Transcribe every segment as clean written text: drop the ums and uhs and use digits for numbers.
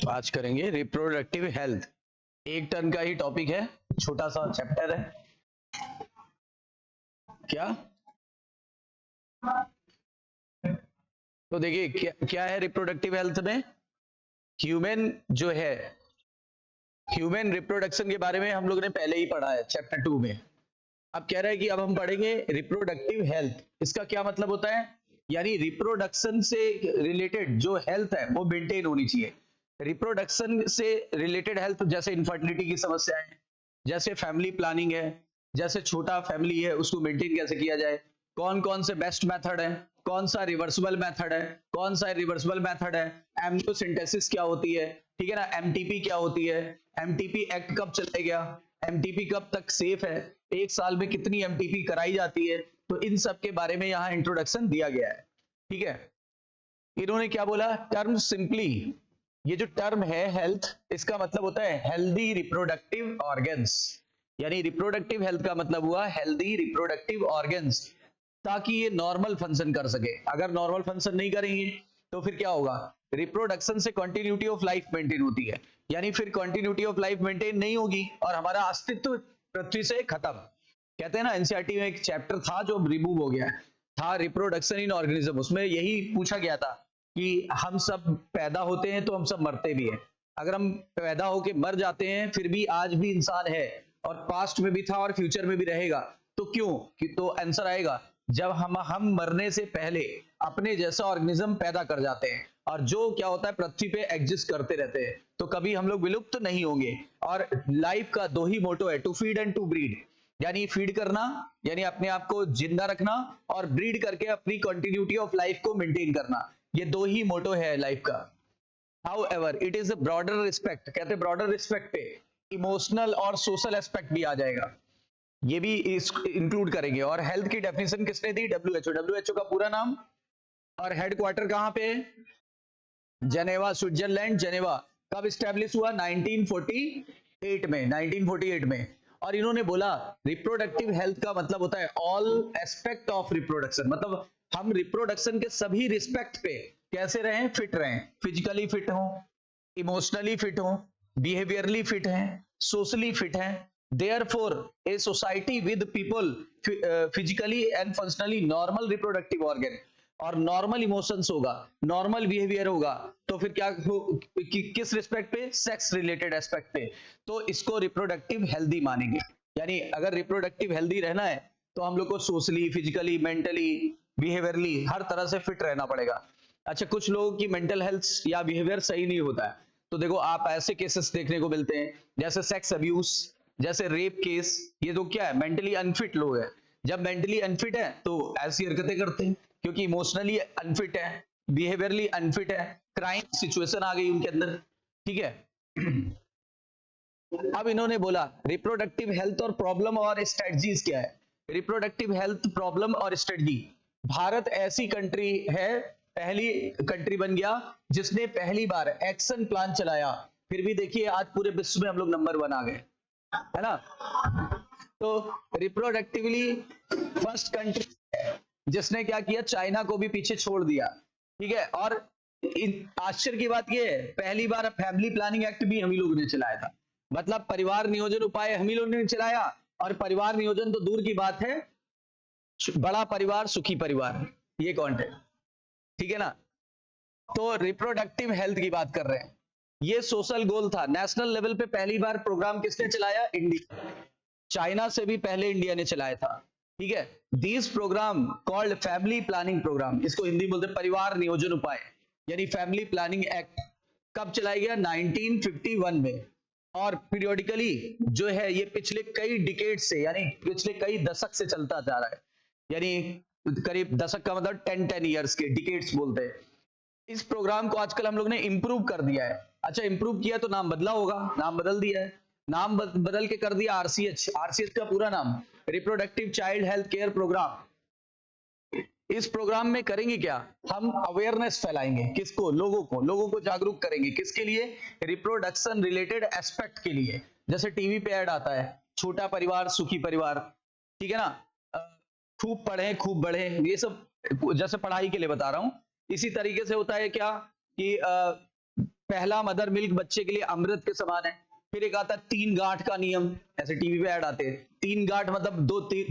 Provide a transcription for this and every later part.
आज करेंगे reproductive health. एक टर्म का ही टॉपिक है, छोटा सा चैप्टर है। क्या तो देखिए क्या है रिप्रोडक्टिव हेल्थ में। ह्यूमन जो है, ह्यूमन रिप्रोडक्शन के बारे में हम लोग ने पहले ही पढ़ा है चैप्टर 2 में। अब कह रहा है कि अब हम पढ़ेंगे रिप्रोडक्टिव हेल्थ। इसका क्या मतलब होता है, यानी रिप्रोडक्शन से रिलेटेड जो हेल्थ है वो मेंटेन होनी चाहिए। रिप्रोडक्शन से रिलेटेड हेल्थ जैसे इनफर्टिलिटी की समस्या है, जैसे फैमिली प्लानिंग है, जैसे छोटा फैमिली है उसको मेंटेन कैसे किया जाए, कौन कौन से बेस्ट मेथड है, कौन सा रिवर्सिबल मेथड है, कौन सा रिवर्सिबल मेथड है, एम्ब्रियोसिंथेसिस क्या होती है, ठीक है ना, एमटीपी क्या होती है, एमटीपी एक्ट कब चला गया, एमटीपी कब तक सेफ है, एक साल में कितनी एमटीपी कराई जाती है। तो इन सब के बारे में यहाँ इंट्रोडक्शन दिया गया है। ठीक है, इन्होंने क्या बोला, टर्म सिंपली, ये जो टर्म है हेल्थ, इसका मतलब होता है हेल्दी रिप्रोडक्टिव ऑर्गन्स। यानी रिप्रोडक्टिव हेल्थ का मतलब हुआ हेल्दी रिप्रोडक्टिव ऑर्गन्स, ताकि ये नॉर्मल फंक्शन कर सके। अगर नॉर्मल फंक्शन नहीं करेंगे तो फिर क्या होगा, रिप्रोडक्शन से कंटिन्यूटी ऑफ लाइफ मेंटेन होती है, यानी फिर कंटिन्यूटी ऑफ लाइफ मेंटेन नहीं होगी और हमारा अस्तित्व पृथ्वी से खत्म। कहते हैं ना, एनसीईआरटी में एक चैप्टर था जो रिमूव हो गया था, रिप्रोडक्शन इन ऑर्गेनिज्म। उसमें यही पूछा गया था कि हम सब पैदा होते हैं तो हम सब मरते भी हैं। अगर हम पैदा होके मर जाते हैं फिर भी आज भी इंसान है और पास्ट में भी था और फ्यूचर में भी रहेगा, तो क्यों कि तो आंसर आएगा जब हम मरने से पहले अपने जैसा ऑर्गेनिज्म पैदा कर जाते हैं और जो क्या होता है पृथ्वी पे एग्जिस्ट करते रहते हैं, तो कभी हम लोग विलुप्त नहीं होंगे। और लाइफ का दो ही मोटो है, to feed and to breed, यानी फीड करना यानी अपने आप को जिंदा रखना और ब्रीड करके अपनी कंटिन्यूटी ऑफ लाइफ को मेंटेन करना। ये दो ही मोटो है लाइफ का। However it is a broader respect, कहते हैं ब्रॉडर रिस्पेक्ट पे इमोशनल और सोशल एस्पेक्ट भी आ जाएगा, ये भी इंक्लूड करेंगे। और हेल्थ की डेफिनेशन किसने दी, डब्ल्यूएचओ। डब्ल्यूएचओ का पूरा नाम और हेडक्वार्टर कहां पे, जेनेवा, स्विट्जरलैंड, जेनेवा। कब स्टैब्लिश हुआ, 1948 में, 1948 में। और इन्होंने बोला रिप्रोडक्टिव हेल्थ का मतलब होता है ऑल एस्पेक्ट ऑफ रिप्रोडक्शन, मतलब हम रिप्रोडक्शन के सभी रिस्पेक्ट पे कैसे रहें, फिट रहें, फिजिकली फिट हो, इमोशनली फिट हो, बिहेवियरली फिट हैं, सोशली फिट हैं। Therefore, a society with people physically and functionally normal reproductive organ और नॉर्मल इमोशंस होगा, नॉर्मल बिहेवियर होगा, तो फिर क्या किस रिस्पेक्ट पे, सेक्स रिलेटेड एस्पेक्ट पे, तो इसको रिप्रोडक्टिव हेल्दी मानेंगे। यानी अगर रिप्रोडक्टिव हेल्दी रहना है तो हम लोग को सोशली, फिजिकली, मेंटली, बिहेवियरली हर तरह से फिट रहना पड़ेगा। अच्छा, कुछ लोगों की मेंटल हेल्थ या बिहेवियर सही नहीं होता है, तो देखो आप ऐसे केसेस देखने को मिलते हैं जैसे सेक्स अब्यूज, जैसे रेप केस। ये तो क्या है, मेंटली अनफिट लोग हैं। जब मेंटली अनफिट है तो ऐसी हरकतें करते हैं, क्योंकि इमोशनली अनफिट है, बिहेवियरली अनफिट है, क्राइम सिचुएशन आ गई उनके अंदर। ठीक है। अब इन्होंने बोला रिप्रोडक्टिव हेल्थ और प्रॉब्लम और स्ट्रेटजीज क्या है। रिप्रोडक्टिव हेल्थ प्रॉब्लम और स्ट्रेटजी, भारत ऐसी कंट्री है, पहली कंट्री बन गया जिसने पहली बार एक्शन प्लान चलाया। फिर भी देखिए आज पूरे विश्व में हम लोग नंबर 1 आ गए, है ना। तो रिप्रोडक्टिवली फर्स्ट कंट्री जिसने क्या किया, चाइना को भी पीछे छोड़ दिया। ठीक है, और आश्चर्य की बात यह है पहली बार फैमिली प्लानिंग एक्ट भी हम ही लोगों ने चलाया था, मतलब परिवार नियोजन उपाय हम ही लोगों ने चलाया। और परिवार नियोजन तो दूर की बात है, बड़ा परिवार सुखी परिवार, ये कॉन्टेंट, ठीक है ना। तो रिप्रोडक्टिव हेल्थ की बात कर रहे हैं, ये सोशल गोल था। नेशनल लेवल पे पहली बार प्रोग्राम किसने चलाया, इंडिया। चाइना से भी पहले इंडिया ने चलाया था। ठीक है, this program called family planning program, इसको हिंदी बोलते हैं परिवार नियोजन उपाय, यानी फैमिली प्लानिंग एक्ट। कब चलाया गया, 1951 में। और पीरियोडिकली जो है ये पिछले कई डिकेड से, यानी पिछले कई दशक से चलता जा रहा है, यानी करीब दशक का मतलब 10 ईयर्स के, डिकेड्स बोलते हैं। इस प्रोग्राम को आजकल हम लोग ने इंप्रूव कर दिया है। अच्छा, इंप्रूव किया तो नाम बदला होगा, नाम बदल दिया है, नाम बदल के कर दिया आरसीएच। आरसीएच का पूरा नाम reproductive child health care program. इस प्रोग्राम में करेंगे क्या, हम अवेयरनेस फैलाएंगे, किसको, लोगों को जागरूक करेंगे, किसके लिए, रिप्रोडक्शन रिलेटेड एस्पेक्ट के लिए। जैसे टीवी पे ऐड आता है, छोटा परिवार सुखी परिवार, ठीक है ना, खूब पढ़े खूब बढ़े, ये सब जैसे पढ़ाई के लिए बता रहा हूं, इसी तरीके से होता है क्या कि पहला मदर मिल्क बच्चे के लिए अमृत के समान है। फिर एक आता है 3 गांठ का नियम, ऐसे टीवी पे ऐड आते हैं, 3 गांठ मतलब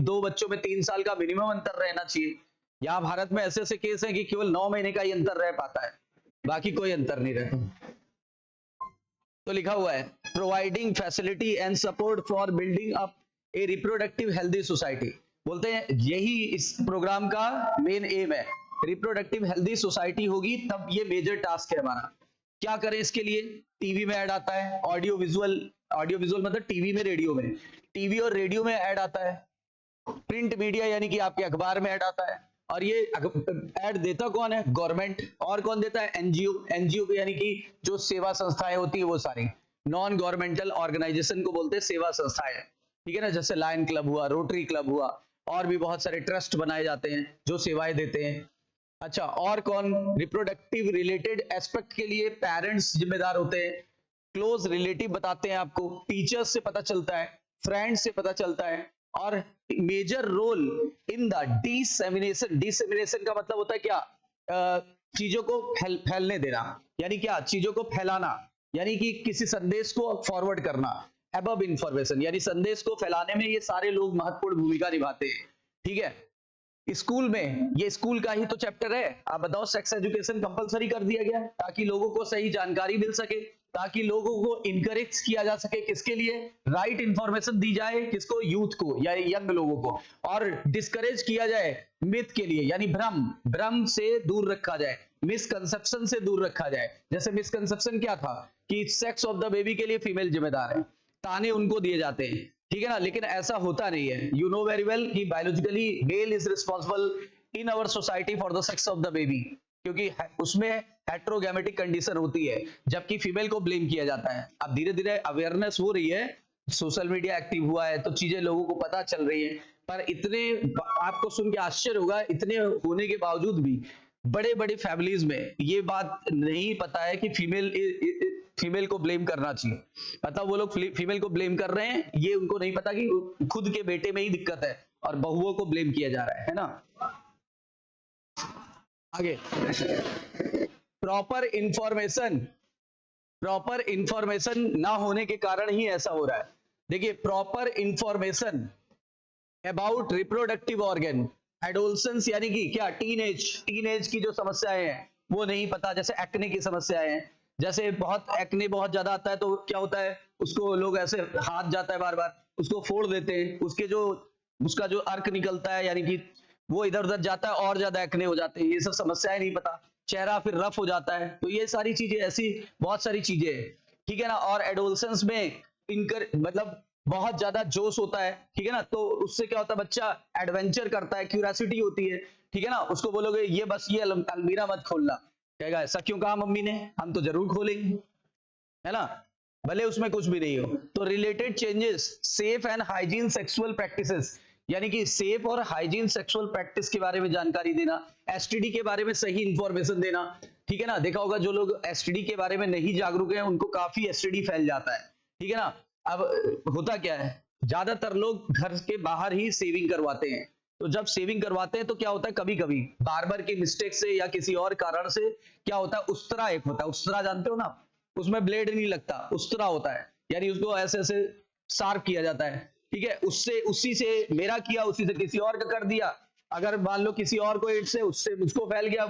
दो बच्चों में 3 साल का मिनिमम अंतर रहना चाहिए। यहाँ भारत में ऐसे ऐसे केस हैं कि केवल 9 महीने का ही अंतर रह पाता है, बाकी कोई अंतर नहीं रहता। तो लिखा हुआ है providing facility and support for building up A reproductive healthy society. बोलते हैं यही इस प्रोग्राम का मेन एम है, रिप्रोडक्टिव हेल्दी सोसाइटी होगी तब ये मेजर टास्क है हमारा। क्या करें इसके लिए? टीवी में ऐड आता है, ऑडियो विजुअल मतलब टीवी में रेडियो में, टीवी और रेडियो में ऐड आता है, प्रिंट मीडिया यानी कि आपके अखबार में ऐड आता है। और ये ऐड देता कौन है? गवर्नमेंट। और कौन देता है? एनजीओ यानी कि जो सेवा संस्थाएं होती है वो सारी, नॉन गवर्नमेंटल ऑर्गेनाइजेशन को बोलते हैं सेवा संस्थाएं, ठीक है ना, जैसे लायन क्लब हुआ, रोटरी क्लब हुआ, और भी बहुत सारे ट्रस्ट बनाए जाते हैं जो सेवाएं देते हैं। अच्छा, और कौन? रिप्रोडक्टिव रिलेटेड एस्पेक्ट के लिए पेरेंट्स जिम्मेदार होते हैं, क्लोज रिलेटिव बताते हैं आपको, टीचर्स से पता चलता है, फ्रेंड्स से पता चलता है, और major role in the dissemination का मतलब होता है क्या? चीजों को फैलने देना, यानी क्या? चीजों को फैलाना, यानी कि किसी संदेश को फॉरवर्ड करना, अबव इंफॉर्मेशन, यानी संदेश को फैलाने में ये सारे लोग महत्वपूर्ण भूमिका निभाते हैं। ठीक है, स्कूल में, ये स्कूल का ही तो चैप्टर है, आप बताओ, सेक्स एजुकेशन कंपलसरी कर दिया गया ताकि लोगों को सही जानकारी मिल सके, ताकि लोगों को इनकरेज किया जा सके, किसके लिए? राइट इंफॉर्मेशन दी जाए, किसको? यूथ को या यंग लोगों को, और डिस्करेज किया जाए मिथ के लिए, यानी भ्रम से दूर रखा जाए, मिसकंसेप्शन से दूर रखा जाए। जैसे मिसकंसेप्शन क्या था कि सेक्स ऑफ द बेबी के लिए फीमेल जिम्मेदार है, ताने उनको दिए जाते हैं, ठीक है ना, लेकिन ऐसा होता नहीं है। यू नो वेरी वेल कि biologically male is responsible in our society for the sex of the baby, क्योंकि उसमें हेट्रोगैमेटिक कंडीशन होती है, जबकि फीमेल को ब्लेम किया जाता है। अब धीरे धीरे अवेयरनेस हो रही है, सोशल मीडिया एक्टिव हुआ है, तो चीजें लोगों को पता चल रही है, पर इतने, आपको सुन के आश्चर्य होगा, इतने होने के बावजूद भी बड़े बड़े फैमिलीज में ये बात नहीं पता है कि फीमेल को ब्लेम करना चाहिए। मतलब वो लोग फीमेल को ब्लेम कर रहे हैं, ये उनको नहीं पता कि खुद के बेटे में ही दिक्कत है और बहुओं को ब्लेम किया जा रहा है ना। आगे, प्रॉपर इंफॉर्मेशन ना होने के कारण ही ऐसा हो रहा है। देखिए, proper information about reproductive organ, adolescence यानी कि क्या? टीनेज की जो समस्याएं हैं वो नहीं पता, जैसे एक्ने की समस्याएं हैं, जैसे एक्ने बहुत ज्यादा आता है तो क्या होता है, उसको लोग ऐसे हाथ जाता है बार बार, उसको फोड़ देते हैं, उसका जो अर्क निकलता है, यानी कि वो इधर उधर जाता है और ज्यादा एक्ने हो जाते हैं, ये सब समस्याएं नहीं पता, चेहरा फिर रफ हो जाता है, तो ये सारी चीजें, ऐसी बहुत सारी चीजें हैं, ठीक है ना। और एडोलसेंस में मतलब बहुत ज्यादा जोश होता है, ठीक है ना, तो उससे क्या होता है, बच्चा एडवेंचर करता है, क्यूरियोसिटी होती है, ठीक है ना। उसको बोलोगे ये बस ये अलमीरा मत खोलना, कहेगा ऐसा क्यों कहा मम्मी ने, हम तो जरूर खोलेंगे, है ना, भले उसमें कुछ भी नहीं हो। तो related changes, safe and hygiene sexual practices, यानी कि सेफ और हाइजीन सेक्सुअल प्रैक्टिस के बारे में जानकारी देना, एसटीडी के बारे में सही इंफॉर्मेशन देना, ठीक है ना। देखा होगा जो लोग एसटीडी के बारे में नहीं जागरूक हैं उनको काफी एसटीडी फैल जाता है, ठीक है ना। अब होता क्या है, ज्यादातर लोग घर के बाहर ही सेविंग करवाते हैं, तो जब सेविंग करवाते हैं तो क्या होता है, कभी कभी बार्बर की मिस्टेक से या किसी और कारण से क्या होता है, उस्तरा एक होता है, उस्तरा जानते हो ना, उसमें ब्लेड नहीं लगता, उस्तरा होता है, यानी उसको ऐसे ऐसे शार्प किया जाता है, ठीक है। उसी से मेरा किया, उसी से किसी और का कर दिया, अगर मान लो किसी और को एड्स है, उससे मुझको फैल गया,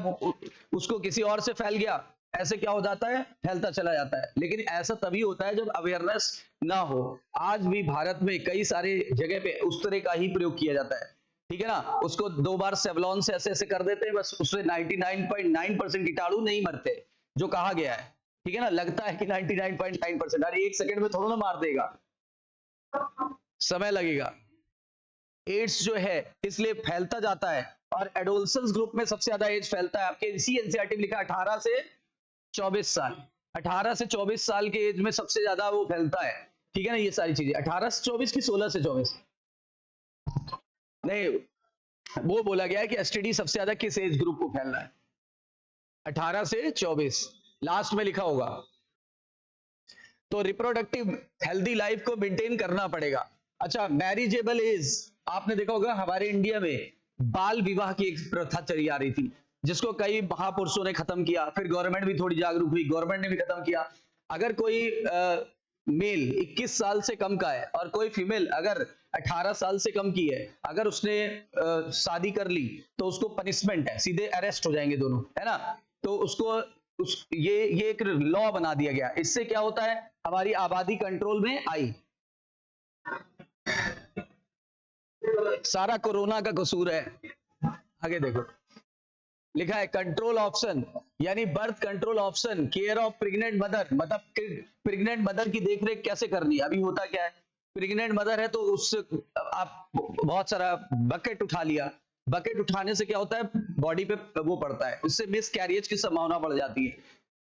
उसको किसी और से फैल गया, ऐसे क्या हो जाता है, फैलता चला जाता है। लेकिन ऐसा तभी होता है जब अवेयरनेस ना हो। आज भी भारत में कई सारे जगह पे उस तरह का ही प्रयोग किया जाता है, ठीक है ना। उसको 2 बार सेवलॉन से ऐसे ऐसे कर देते हैं, बस उससे 99.9% कीटाणु नहीं मरते, जो कहा गया है, ठीक है ना। लगता है कि 99.9%, अरे 1 सेकंड में थोड़ा ना मार देगा, समय लगेगा। एड्स जो है इसलिए फैलता जाता है, और एडोलसेंस ग्रुप में सबसे ज्यादा एड्स फैलता है, आपके इसी एनसीईआरटी में लिखा 18 से 24 साल, 18 से 24 साल के एज में सबसे ज्यादा वो फैलता है, ठीक है ना। ये सारी चीजें 18 से 24 की 16 से 24 नहीं, वो बोला गया है कि एसटीडी सबसे ज्यादा किस एज ग्रुप को फैलना है, 18 से 24, लास्ट में लिखा होगा। तो रिप्रोडक्टिव हेल्दी लाइफ को मेंटेन करना पड़ेगा। अच्छा, मैरिजेबल एज, आपने देखा होगा हमारे इंडिया में बाल विवाह की एक प्रथा चली आ रही थी, जिसको कई महापुरुषों ने खत्म किया, फिर गवर्नमेंट भी थोड़ी जागरूक हुई, गवर्नमेंट ने भी खत्म किया। अगर कोई मेल 21 साल से कम का है और कोई फीमेल अगर 18 साल से कम की है, अगर उसने शादी कर ली तो उसको पनिशमेंट है, सीधे अरेस्ट हो जाएंगे दोनों, है ना। तो उसको ये एक लॉ बना दिया गया। इससे क्या होता है, हमारी आबादी कंट्रोल में आई। सारा कोरोना का कसूर है। आगे देखो, लिखा है कंट्रोल ऑप्शन, यानी birth control option, care of pregnant mother, मतलब प्रेग्नेंट मदर की देखरेख कैसे करनी है। अभी होता क्या है, प्रेग्नेंट मदर है तो उससे आप बहुत सारा बकेट उठा लिया, बकेट उठाने से क्या होता है, बॉडी पे वो पड़ता है, इससे मिस कैरियज की संभावना बढ़ जाती है।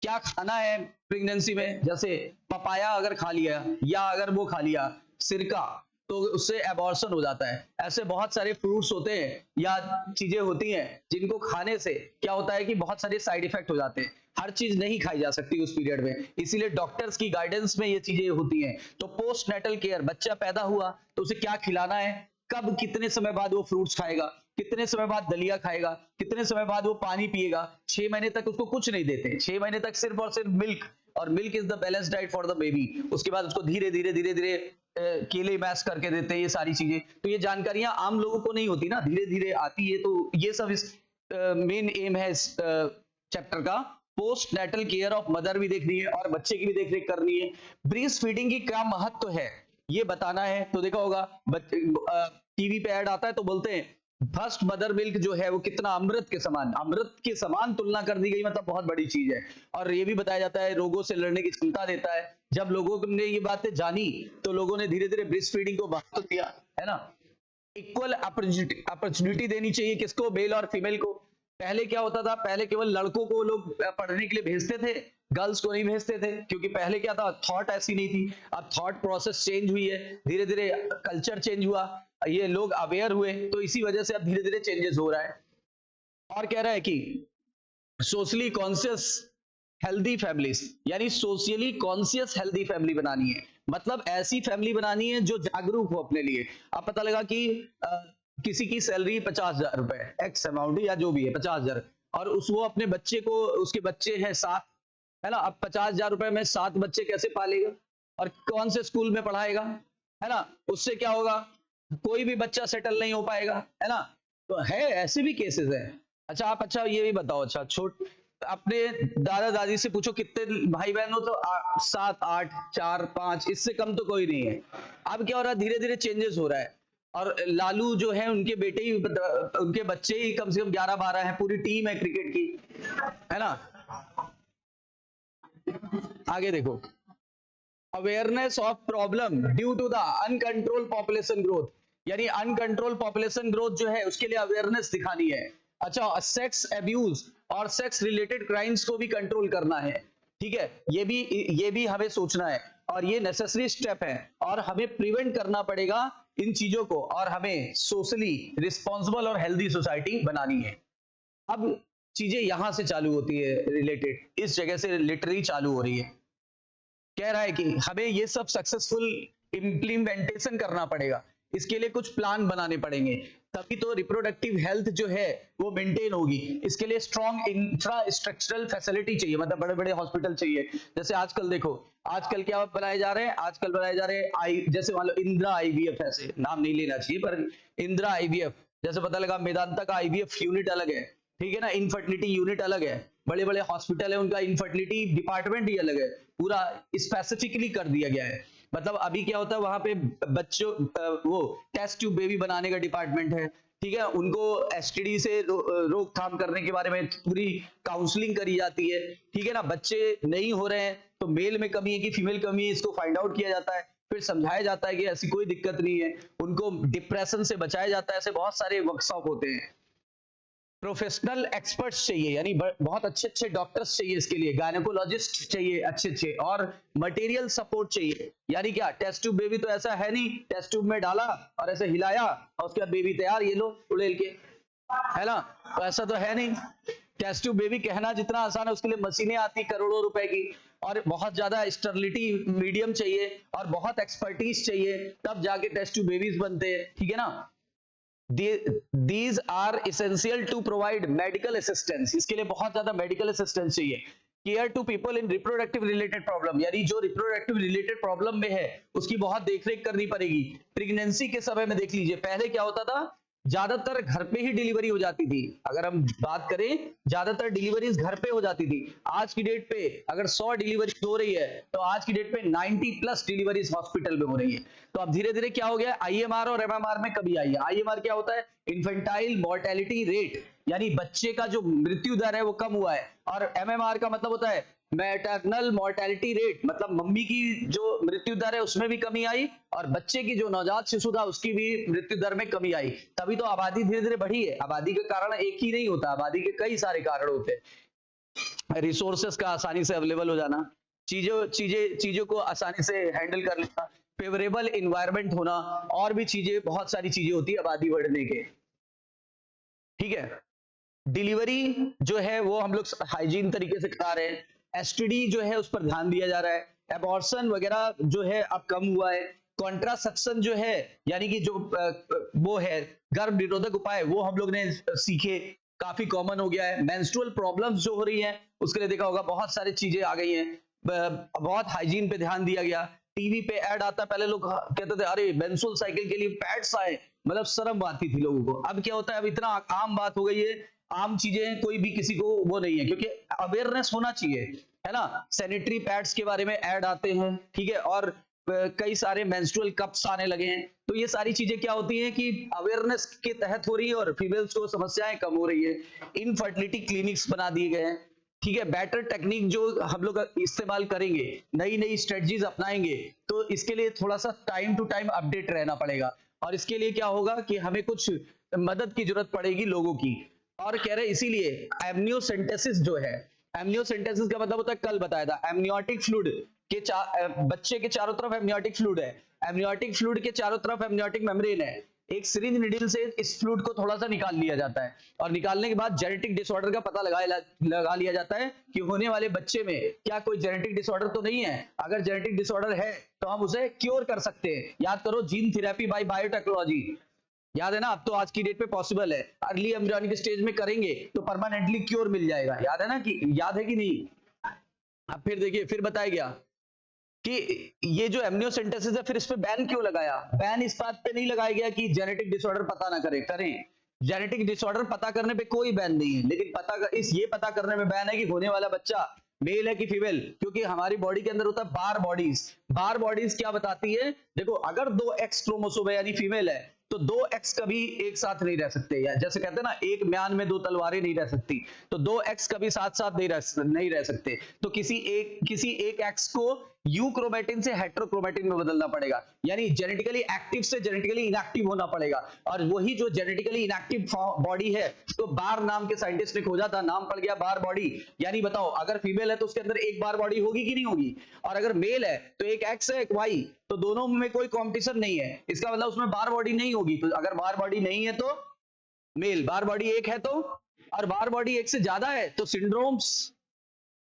क्या खाना है प्रेगनेंसी में, जैसे पपाया अगर खा लिया या अगर वो खा लिया सिरका, तो उससे एबॉर्शन हो जाता है। ऐसे बहुत सारे फ्रूट्स होते हैं या चीजें होती हैं जिनको खाने से क्या होता है कि बहुत सारे साइड इफेक्ट हो जाते हैं। हर चीज नहीं खाई जा सकती उस पीरियड में, इसीलिए डॉक्टर्स की गाइडेंस में ये चीजें होती हैं। तो पोस्ट नेटल केयर, बच्चा पैदा हुआ तो उसे क्या खिलाना है, कब कितने समय बाद वो फ्रूट्स खाएगा, कितने समय बाद दलिया खाएगा, कितने समय बाद वो पानी पिएगा। 6 महीने तक उसको कुछ नहीं देते, 6 महीने तक सिर्फ और सिर्फ मिल्क, और milk is the balance diet for the baby. उसके बाद उसको धीरे धीरे धीरे धीरे केले मैश करके देते हैं, ये सारी चीजें। तो ये जानकारियां आम लोगों को नहीं होती ना, धीरे धीरे आती है। तो ये सब इस मेन एम है इस चैप्टर का। Postnatal care of mother भी देखनी है और बच्चे की भी देखरेख करनी है। ब्रीस्ट फीडिंग की क्या महत्व है ये बताना है। तो देखा होगा टीवी पे ऐड आता है तो बोलते हैं फर्स्ट मदर मिल्क जो है वो कितना अमृत के समान, अमृत के समान तुलना कर दी गई, मतलब बहुत बड़ी चीज है। और ये भी बताया जाता है रोगों से लड़ने की क्षमता देता है। जब लोगों ने ये बातें जानी तो लोगों ने धीरे धीरे ब्रेस्ट फीडिंग को महत्व दिया, है ना। इक्वल अपॉर्चुनिटी देनी चाहिए, किसको, मेल और फीमेल को। पहले क्या होता था, पहले केवल लड़कों को लोग पढ़ने के लिए भेजते थे, गर्ल्स को नहीं भेजते थे, क्योंकि पहले क्या था, थॉट ऐसी नहीं थी। अब थॉट प्रोसेस चेंज हुई है, धीरे धीरे कल्चर चेंज हुआ, ये लोग अवेयर हुए, तो इसी वजह से अब धीरे धीरे चेंजेस हो रहा है। और कह रहा है कि सोशली कॉन्शियस हेल्दी फैमिलीज, यानी सोशली कॉन्शियस हेल्दी फैमिली बनानी है। मतलब ऐसी फैमिली बनानी है जो जागरूक हो अपने लिए। अब पता लगा कि किसी की सैलरी 50,000 रुपए, एक्स अमाउंट या जो भी है 50,000, और वो अपने बच्चे को, उसके बच्चे हैं 7, है ना। अब 50,000 रुपए में 7 बच्चे कैसे पालेगा और कौन से स्कूल में पढ़ाएगा, है ना। उससे क्या होगा, कोई भी बच्चा सेटल नहीं हो पाएगा, है ना। तो है, ऐसे भी केसेस है। अच्छा आप, अच्छा ये भी बताओ, अच्छा अपने दादा दादी से पूछो कितने भाई बहन हो, तो 7, 8, 4, 5, इससे कम तो कोई नहीं है। अब क्या हो रहा है, धीरे धीरे चेंजेस हो रहा है। और लालू जो है उनके बेटे ही, उनके बच्चे ही कम से कम 11-12 हैं, पूरी टीम है क्रिकेट की, है ना। आगे देखो, awareness of problem due to the uncontrol population growth, यानी अनकंट्रोल पॉपुलेशन ग्रोथ जो है उसके लिए अवेयरनेस दिखानी है। अच्छा, सेक्स अब्यूज और सेक्स रिलेटेड क्राइम्स को भी कंट्रोल करना है, ठीक है। ये भी हमें सोचना है और ये नेसेसरी स्टेप है, और हमें प्रिवेंट करना पड़ेगा इन चीजों को, और हमें सोशली रिस्पॉन्सिबल और हेल्दी सोसाइटी बनानी है। अब चीजें यहां से चालू होती है, रिलेटेड इस जगह से लिटरली चालू हो रही है। कह रहा है कि हमें ये सब सक्सेसफुल इम्प्लीमेंटेशन करना पड़ेगा, इसके लिए कुछ प्लान बनाने पड़ेंगे, तभी तो रिप्रोडक्टिव हेल्थ जो है वो मेंटेन होगी। इसके लिए स्ट्रॉन्ग इंफ्रास्ट्रक्चरल फैसिलिटी चाहिए, मतलब बड़े बड़े हॉस्पिटल चाहिए। जैसे आजकल देखो, आजकल क्या बनाए जा रहे हैं, आजकल बनाए जा रहे हैं जैसे मान लो इंदिरा आईवीएफ, ऐसे नाम नहीं लेना चाहिए पर इंदिरा आईवीएफ, जैसे पता लगा मेदांता का आईवीएफ यूनिट अलग है, ठीक है ना, इनफर्टिलिटी यूनिट अलग है। बड़े बड़े हॉस्पिटल है, उनका इनफर्टिलिटी डिपार्टमेंट ही अलग है, पूरा स्पेसिफिकली कर दिया गया है। मतलब अभी क्या होता है, वहां पे बच्चों वो टेस्ट ट्यूब बेबी बनाने का डिपार्टमेंट है, ठीक है। उनको एसटीडी से रोकथाम करने के बारे में पूरी काउंसलिंग करी जाती है, ठीक है ना। बच्चे नहीं हो रहे हैं तो मेल में कमी है कि फीमेल कमी है, इसको फाइंड आउट किया जाता है, फिर समझाया जाता है कि ऐसी कोई दिक्कत नहीं है, उनको डिप्रेशन से बचाया जाता है। ऐसे बहुत सारे वर्कशॉप होते हैं। प्रोफेशनल एक्सपर्ट्स चाहिए, यानी बहुत अच्छे अच्छे डॉक्टर्स चाहिए इसके लिए, गायनेकोलॉजिस्ट चाहिए अच्छे अच्छे, और मटेरियल सपोर्ट चाहिए। यानी क्या, टेस्ट ट्यूब बेबी तो ऐसा है नहीं, टेस्ट ट्यूब में डाला और ऐसे हिलाया और उसके बाद बेबी तैयार, ये लो उड़ेल के, है ना। तो ऐसा तो है नहीं। टेस्ट ट्यूब बेबी कहना जितना आसान है, उसके लिए मशीनें आती करोड़ों रुपए की, और बहुत ज्यादा स्टरलिटी मीडियम चाहिए और बहुत एक्सपर्टीज चाहिए, तब जाके टेस्ट ट्यूब बेबीज बनते हैं, ठीक है ना। These are essential to provide medical assistance. इसके लिए बहुत ज्यादा मेडिकल असिस्टेंस चाहिए. Care to people in reproductive related problem, यानी जो रिप्रोडक्टिव रिलेटेड प्रॉब्लम में है उसकी बहुत देखरेख करनी पड़ेगी. प्रेगनेंसी के समय में देख लीजिए, पहले क्या होता था, ज्यादातर घर पे ही डिलीवरी हो जाती थी. अगर हम बात करें, ज्यादातर डिलीवरीज घर पे हो जाती थी. आज की डेट पे अगर 100 डिलीवरी हो रही है तो आज की डेट पे 90 प्लस डिलीवरीज हॉस्पिटल में हो रही है. तो अब धीरे धीरे क्या हो गया, आईएमआर और एमएमआर में कमी आई है. आईएमआर क्या होता है, इन्फेंटाइल मोर्टेलिटी रेट, यानी बच्चे का जो मृत्यु दर है वो कम हुआ है. और एमएमआर का मतलब होता है मैटरनल मोर्टेलिटी रेट, मतलब मम्मी की जो मृत्यु दर है उसमें भी कमी आई और बच्चे की जो नवजात शिशु था उसकी भी मृत्यु दर में कमी आई. तभी तो आबादी धीरे धीरे बढ़ी है. आबादी के कारण एक ही नहीं होता, आबादी के कई सारे कारण होते हैं. रिसोर्सेस का आसानी से अवेलेबल हो जाना, चीजों को आसानी से हैंडल कर लेना, फेवरेबल इन्वायरमेंट होना, और भी चीजें, बहुत सारी चीजें होती है आबादी बढ़ने के. ठीक है, डिलीवरी जो है वो हम लोग हाइजीन तरीके से करा रहे हैं. एसटीडी जो है उस पर ध्यान दिया जा रहा है. एबॉर्शन वगैरह जो है अब कम हुआ है. कॉन्ट्रासेप्शन जो है, यानी कि जो वो है गर्भ निरोधक उपाय, वो हम लोग ने सीखे, काफी कॉमन हो गया है. मेंस्ट्रुअल प्रॉब्लम्स जो हो रही हैं उसके लिए देखा होगा बहुत सारी चीजें आ गई हैं. बहुत हाइजीन पे ध्यान दिया गया. टीवी पे ऐड आता, पहले लोग कहते थे अरे मेंस्ट्रुअल साइकिल के लिए पैड्स आए, मतलब शर्म आती थी लोगों को. अब क्या होता है, अब इतना आम बात हो गई है, आम चीजें, कोई भी किसी को वो नहीं है, क्योंकि अवेयरनेस होना चाहिए, है ना. सैनिटरी पैड्स के बारे में ऐड आते हैं, ठीक है, और कई सारे मेंस्ट्रुअल कप्स आने लगे हैं. तो ये सारी चीजें क्या होती हैं कि अवेयरनेस के तहत हो रही है और फीमेल्स को समस्याएं कम हो रही है. इनफर्टिलिटी क्लिनिक्स बना दिए गए हैं. ठीक है, बेटर टेक्निक जो हम लोग इस्तेमाल करेंगे, नई नई स्ट्रेटजीज अपनाएंगे, तो इसके लिए थोड़ा सा टाइम टू टाइम अपडेट रहना पड़ेगा. और इसके लिए क्या होगा कि हमें कुछ मदद की जरूरत पड़ेगी लोगों की. और कह रहे इसीलिए एमनियोसेंटेसिस जो है, एमनियोसेंटेसिस का मतलब होता है, कल बताया था, एमनियोटिक फ्लूइड के बच्चे के चारों तरफ एमनियोटिक फ्लूइड है. एमनियोटिक फ्लूइड के चारों तरफ एमनियोटिक मेम्ब्रेन है. एक सिरिंज निडल से इस फ्लूइड को थोड़ा सा निकाल लिया जाता है और निकालने के बाद जेनेटिक डिसऑर्डर का पता लगा लिया जाता है कि होने वाले बच्चे में क्या कोई जेनेटिक डिसऑर्डर तो नहीं है. अगर जेनेटिक डिसऑर्डर है तो हम उसे क्योर कर सकते हैं. याद करो, जीन थेरेपी बाय बायोटेक्नोलॉजी, याद है ना. अब तो आज की डेट पे पॉसिबल है. अर्ली एम्ब्रियोनिक स्टेज में करेंगे तो परमानेंटली क्योर मिल जाएगा. याद है ना, कि याद है कि नहीं. अब फिर देखिए, फिर बताया गया कि ये जो एमनियोसेंटेसिस है, फिर इस पे बैन क्यों लगाया. बैन इस बात पे नहीं लगाया गया कि जेनेटिक डिसऑर्डर पता ना करें. जेनेटिक डिसऑर्डर पता करने पे कोई बैन नहीं है, लेकिन ये पता करने में बैन है कि होने वाला बच्चा मेल है कि फीमेल. क्योंकि हमारी बॉडी के अंदर होता है बार बॉडीज. बार बॉडीज क्या बताती है, देखो, अगर 2 एक्स क्रोमोसोम है यानी फीमेल है, तो 2 एक्स कभी एक साथ नहीं रह सकते. या जैसे कहते हैं ना, एक म्यान में 2 तलवारें नहीं रह सकती, तो 2 एक्स कभी साथ साथ नहीं रह सकते. तो किसी एक एक्स को यूक्रोमेटिन से हेटेरोक्रोमेटिन में बदलना पड़ेगा, यानी जेनेटिकली एक्टिव से जेनेटिकली इनएक्टिव होना पड़ेगा. और वही जो जेनेटिकली इनएक्टिव बॉडी है, तो बार नाम के साइंटिस्ट ने खोजा था, नाम पड़ गया बार बॉडी. यानी बताओ, अगर फीमेल है तो उसके अंदर एक बार बॉडी होगी कि नहीं होगी, और अगर मेल है तो एक एक्स है एक वाई, तो दोनों में कोई कंपटीशन नहीं है. इसका मतलब उसमें बार बॉडी नहीं होगी. तो अगर बार बॉडी नहीं है तो मेल, बार बॉडी एक है तो, और बार बॉडी एक से ज्यादा है तो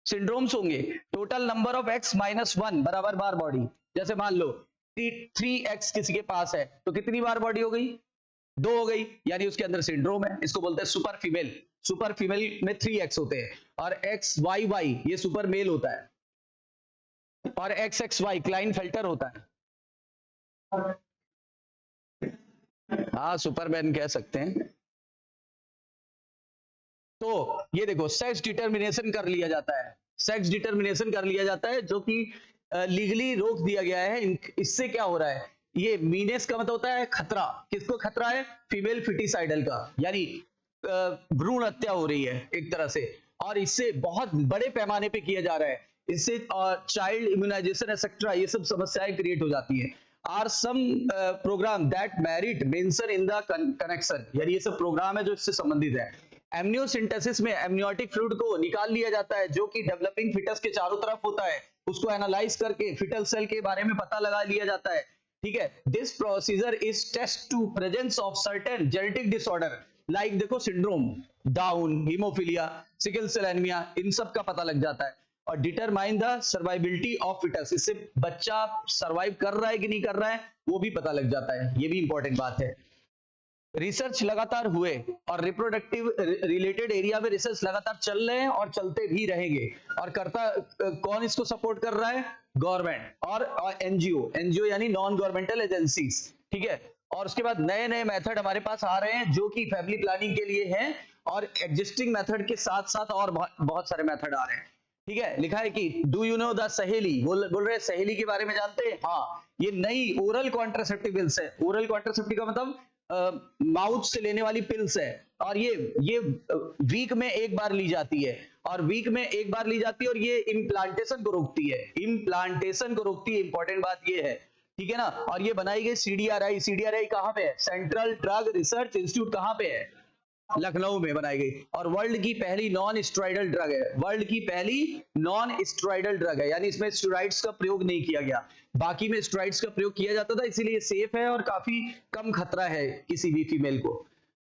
सिंड्रोम्स होंगे. टोटल नंबर ऑफ एक्स -1 बराबर बार बॉडी. जैसे मान लो 3x किसी के पास है तो कितनी बार बॉडी हो गई, 2 हो गई, यानी उसके अंदर सिंड्रोम है. इसको बोलते हैं सुपर फीमेल. सुपर फीमेल में 3x होते हैं, और XYY ये सुपर मेल होता है, और XXY क्लाइनफेल्टर होता है. हाँ, सुपरमैन कह सकते हैं. तो ये देखो, सेक्स डिटर्मिनेशन कर लिया जाता है. सेक्स डिटर्मिनेशन कर लिया जाता है, जो कि लीगली रोक दिया गया है. इससे क्या हो रहा है, ये मीनेस का मतलब होता है खतरा. किसको खतरा है, फीमेल फिटिसाइडल का, यानी भ्रूण हत्या हो रही है एक तरह से, और इससे बहुत बड़े पैमाने पे किया जा रहा है. इससे चाइल्ड इम्यूनाइजेशन एक्सेट्रा ये सब समस्याएं क्रिएट हो जाती है. Are some program that merit mention in the connection, यानी ये सब प्रोग्राम है जो इससे संबंधित है. एमनियोसिंथेसिस में एमनियोटिक फ्लूइड को निकाल लिया जाता है, जो कि डेवलपिंग फिटस के चारों तरफ होता है. उसको एनालाइज करके फिटल सेल के बारे में पता लगा लिया जाता है. ठीक है, this procedure is test to presence of certain genetic disorder, like देखो syndrome, down, haemophilia, sickle cell anaemia, इन सब का पता लग जाता है. और determine the survivability of foetus, इससे बच्चा सर्वाइव कर रहा है कि नहीं कर रहा है वो भी पता लग जाता है. ये भी इंपॉर्टेंट बात है. रिसर्च लगातार हुए और रिप्रोडक्टिव रिलेटेड एरिया में रिसर्च लगातार चल रहे हैं और चलते भी रहेंगे। और करता कौन इसको सपोर्ट कर रहा है? गवर्नमेंट और एनजीओ यानी नॉन गवर्नमेंटल एजेंसीज, ठीक है। और उसके बाद नए नए मेथड हमारे पास आ रहे हैं जो कि फैमिली प्लानिंग के लिए हैं, और एग्जिस्टिंग मेथड के साथ साथ और बहुत सारे मेथड आ रहे हैं, ठीक है। लिखा है कि डू यू नो द सहेली, बोल रहे सहेली के बारे में जानते हैं? हाँ, ये नई ओरल कॉन्ट्रासेप्टिव पिल्स है। ओरल कॉन्ट्रासेप्टिव का मतलब माउथ से लेने वाली पिल्स है, और ये वीक में एक बार ली जाती है, और वीक में एक बार ली जाती है, और ये इम्प्लांटेशन को रोकती है, इम्प्लांटेशन को रोकती है। इंपॉर्टेंट बात ये है, ठीक है ना। और ये बनाई गई सीडीआरआई कहां पे है? सेंट्रल ड्रग रिसर्च इंस्टीट्यूट कहां पे है? लखनऊ में बनाई गई। और वर्ल्ड की पहली नॉन स्टेरॉइडल ड्रग है, वर्ल्ड की पहली नॉन स्टेरॉइडल ड्रग है, यानी इसमें स्टेरॉइड्स का प्रयोग नहीं किया गया। बाकी में स्टेरॉइड्स का प्रयोग किया जाता था, इसीलिए सेफ है और काफी कम खतरा है किसी भी फीमेल को।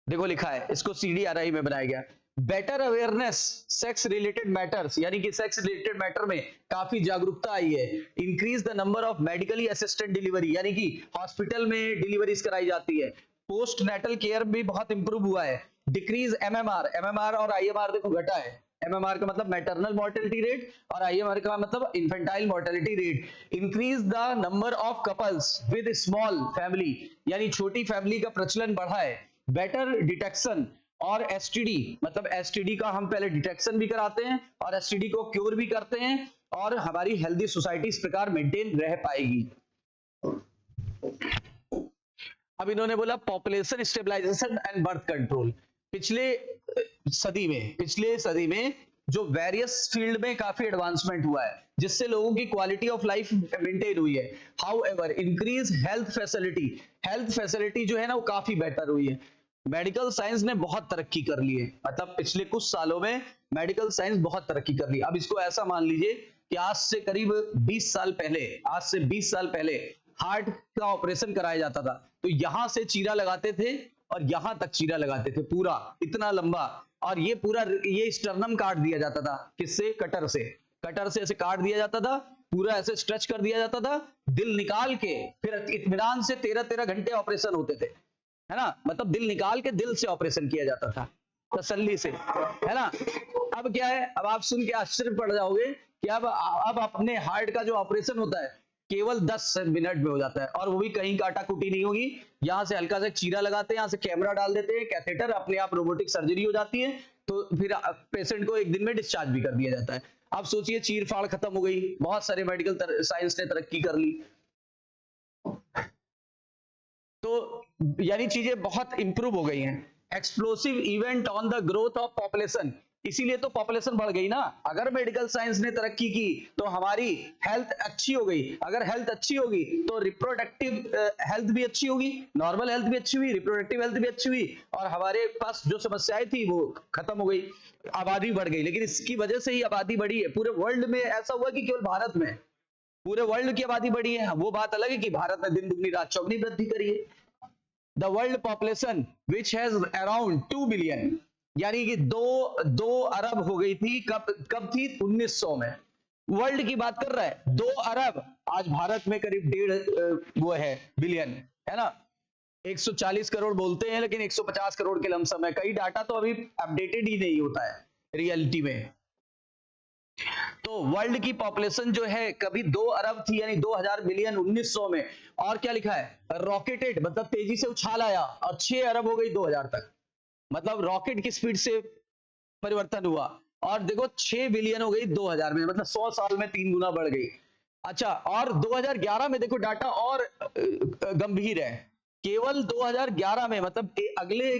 देखो लिखा है, इसको सीडीआरआई में बनाया गया। Better awareness sex related matters, यानी कि सेक्स रिलेटेड मैटर में काफी जागरूकता आई है। Increase the number of medically assisted delivery, यानी कि हॉस्पिटल में डिलीवरीज कराई जाती है। पोस्ट नेटल केयर भी बहुत इंप्रूव हुआ है। डिक्रीज एमएमआर और आईएमआर देखो घटा है। एमएमआर का मतलब मैटरनल मोर्टेलिटी रेट, और आईएमआर का मतलब infantile mortality rate. Increase the number of couples with small family, यानी छोटी फैमिली का प्रचलन बढ़ा है। बेटर डिटेक्शन और एसटीडी, मतलब एसटीडी का हम पहले डिटेक्शन भी कराते हैं और एसटीडी को क्योर भी करते हैं, और हमारी हेल्दी सोसाइटी इस प्रकार मेंटेन रह पाएगी। अब इन्होंने बोला population stabilisation and birth control. पिछले सदी में जो वेरियस फील्ड में काफी एडवांसमेंट हुआ है, जिससे लोगों की क्वालिटी ऑफ लाइफ मेंटेन हुई है। हाउएवर इंक्रीज हेल्थ फैसिलिटी जो है ना, वो काफी बेटर हुई है। मेडिकल साइंस ने बहुत तरक्की कर ली है, मतलब पिछले कुछ सालों में मेडिकल साइंस बहुत तरक्की कर ली। अब इसको ऐसा मान लीजिए कि आज से 20 साल पहले हार्ट का ऑपरेशन कराया जाता था, तो यहां से चीरा लगाते थे और यहां तक चीरा लगाते थे, पूरा इतना लंबा, और ये स्टर्नम काट दिया जाता था। किससे? कटर से ऐसे काट दिया जाता था, पूरा ऐसे स्ट्रेच कर दिया जाता था, दिल निकाल के फिर इत्मीनान से 13 घंटे ऑपरेशन होते थे, है ना। मतलब दिल निकाल के दिल से ऑपरेशन किया जाता था, तसल्ली से, है ना। अब क्या है, अब आप सुन के आश्चर्य पड़ जाओगे कि अब अपने हार्ट का जो ऑपरेशन होता है केवल 10 मिनट में हो जाता है, और वो भी कहीं काटा कुटी नहीं होगी। यहां से हल्का सा चीरा लगाते हैं, यहां से कैमरा डाल देते हैं, कैथेटर, अपने आप रोबोटिक सर्जरी हो जाती है, तो फिर पेशेंट को एक दिन में डिस्चार्ज भी कर दिया जाता है। आप सोचिए, चीर फाड़ खत्म हो गई, बहुत सारे मेडिकल साइंस ने तरक्की कर ली। तो यानी चीजें बहुत इंप्रूव हो गई हैं। Explosive event on the growth of population, इसीलिए तो पॉपुलेशन बढ़ गई ना। अगर मेडिकल साइंस ने तरक्की की तो हमारी हेल्थ अच्छी हो गई, अगर हेल्थ अच्छी होगी तो रिप्रोडक्टिव हेल्थ भी अच्छी होगी, नॉर्मल हेल्थ भी अच्छी हुई, रिप्रोडक्टिव हेल्थ भी अच्छी हुई, और हमारे पास जो समस्याएं थी वो खत्म हो गई, आबादी बढ़ गई। लेकिन इसकी वजह से ही आबादी बढ़ी है पूरे वर्ल्ड में। ऐसा हुआ कि केवल भारत में, पूरे वर्ल्ड की आबादी बढ़ी है। वो बात अलग है कि भारत ने दिन दुगनी रात चौगनी वृद्धि करी है। The world population which has around 2 billion, यानी कि 2 अरब हो गई थी। कब थी? 1900 में। वर्ल्ड की बात कर रहा है, 2 अरब। आज भारत में करीब 1.5 वो है बिलियन, है ना। 140 करोड़ बोलते हैं, लेकिन 150 करोड़ के लमसम है। कई डाटा तो अभी अपडेटेड ही नहीं होता है रियलिटी में। तो वर्ल्ड की पॉपुलेशन जो है कभी 2 अरब थी, यानी 2000 मिलियन 1900 में। और क्या लिखा है? रॉकेटेड, मतलब तेजी से उछाल आया, और 6 अरब हो गई 2000 तक। मतलब रॉकेट की स्पीड से परिवर्तन हुआ, और देखो 6 बिलियन हो गई 2000 में, मतलब 100 साल में 3 गुना बढ़ गई। अच्छा, और 2011 में देखो डाटा और गंभीर है। केवल 2011 में, मतलब अगले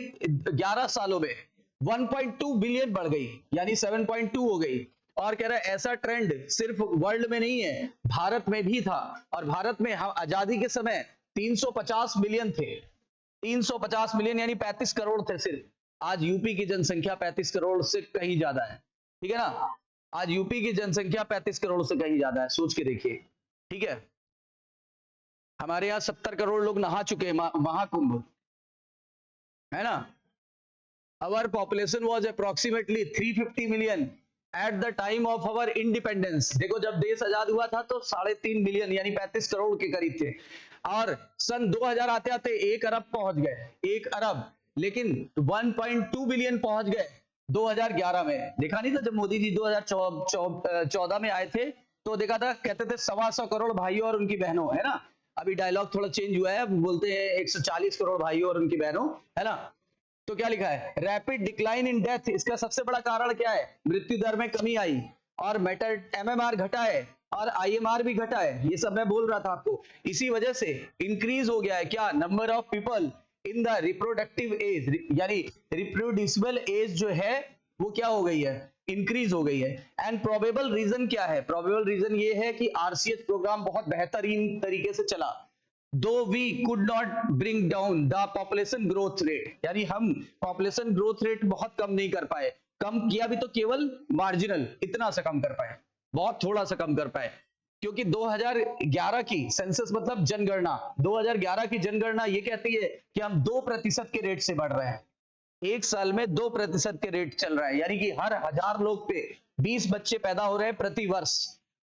11 सालों में 1.2 बिलियन बढ़ गई, यानी 7.2 हो गई। और कह रहा है ऐसा ट्रेंड सिर्फ वर्ल्ड में नहीं है, भारत में भी था। और भारत में हम आजादी के समय 350 मिलियन थे, 350 मिलियन, यानी 35 करोड़ थे सिर्फ। आज यूपी की जनसंख्या 35 करोड़ से कहीं ज्यादा है, ठीक है ना। आज यूपी की जनसंख्या 35 करोड़ से कहीं ज्यादा है, सोच के देखिए, ठीक है। हमारे यहाँ 70 करोड़ लोग नहा चुके हैं महाकुंभ, है ना। Our population was approximately 350 million at the time of our independence। देखो जब देश आजाद हुआ था तो 3.5 मिलियन यानी 35 करोड़ के करीब थे। और सन 2000 आते आते 1 अरब पहुंच गए, 1 अरब, लेकिन 1.2 बिलियन पहुंच गए 2011 में। देखा नहीं था जब मोदी जी 2014 में आए थे तो देखा था, कहते थे 125 करोड़ भाइयों और उनकी बहनों, है ना। अभी डायलॉग थोड़ा चेंज हुआ है, बोलते हैं 140 करोड़ भाइयों और उनकी बहनों, है ना। तो क्या लिखा है, रैपिड डिक्लाइन इन डेथ, इसका सबसे बड़ा कारण क्या है, मृत्यु दर में कमी आई, और एमएमआर घटा है, और आईएमआर भी घटा है। ये सब मैं बोल रहा था आपको। इसी वजह से इंक्रीज हो गया है क्या, number of people in the reproductive age, यानी रिप्रोड्यूसिबल एज जो है वो क्या हो गई है, इंक्रीज हो गई है। एंड प्रोबेबल रीजन क्या है, प्रोबेबल रीजन ये है कि आरसीएच प्रोग्राम बहुत बेहतरीन तरीके से चला, though we could not bring down the population growth rate, यानी हम पॉपुलेशन ग्रोथ रेट बहुत कम नहीं कर पाए, कम किया भी तो केवल मार्जिनल, इतना सा कम कर पाए, बहुत थोड़ा सा कम कर पाए। क्योंकि 2011 की सेंसस मतलब जनगणना, 2011 की जनगणना ये कहती है कि हम 2% के रेट से बढ़ रहे हैं, एक साल में 2% के रेट चल रहा है, यानी कि हर 1000 लोग पे 20 बच्चे पैदा हो रहे हैं प्रति वर्ष।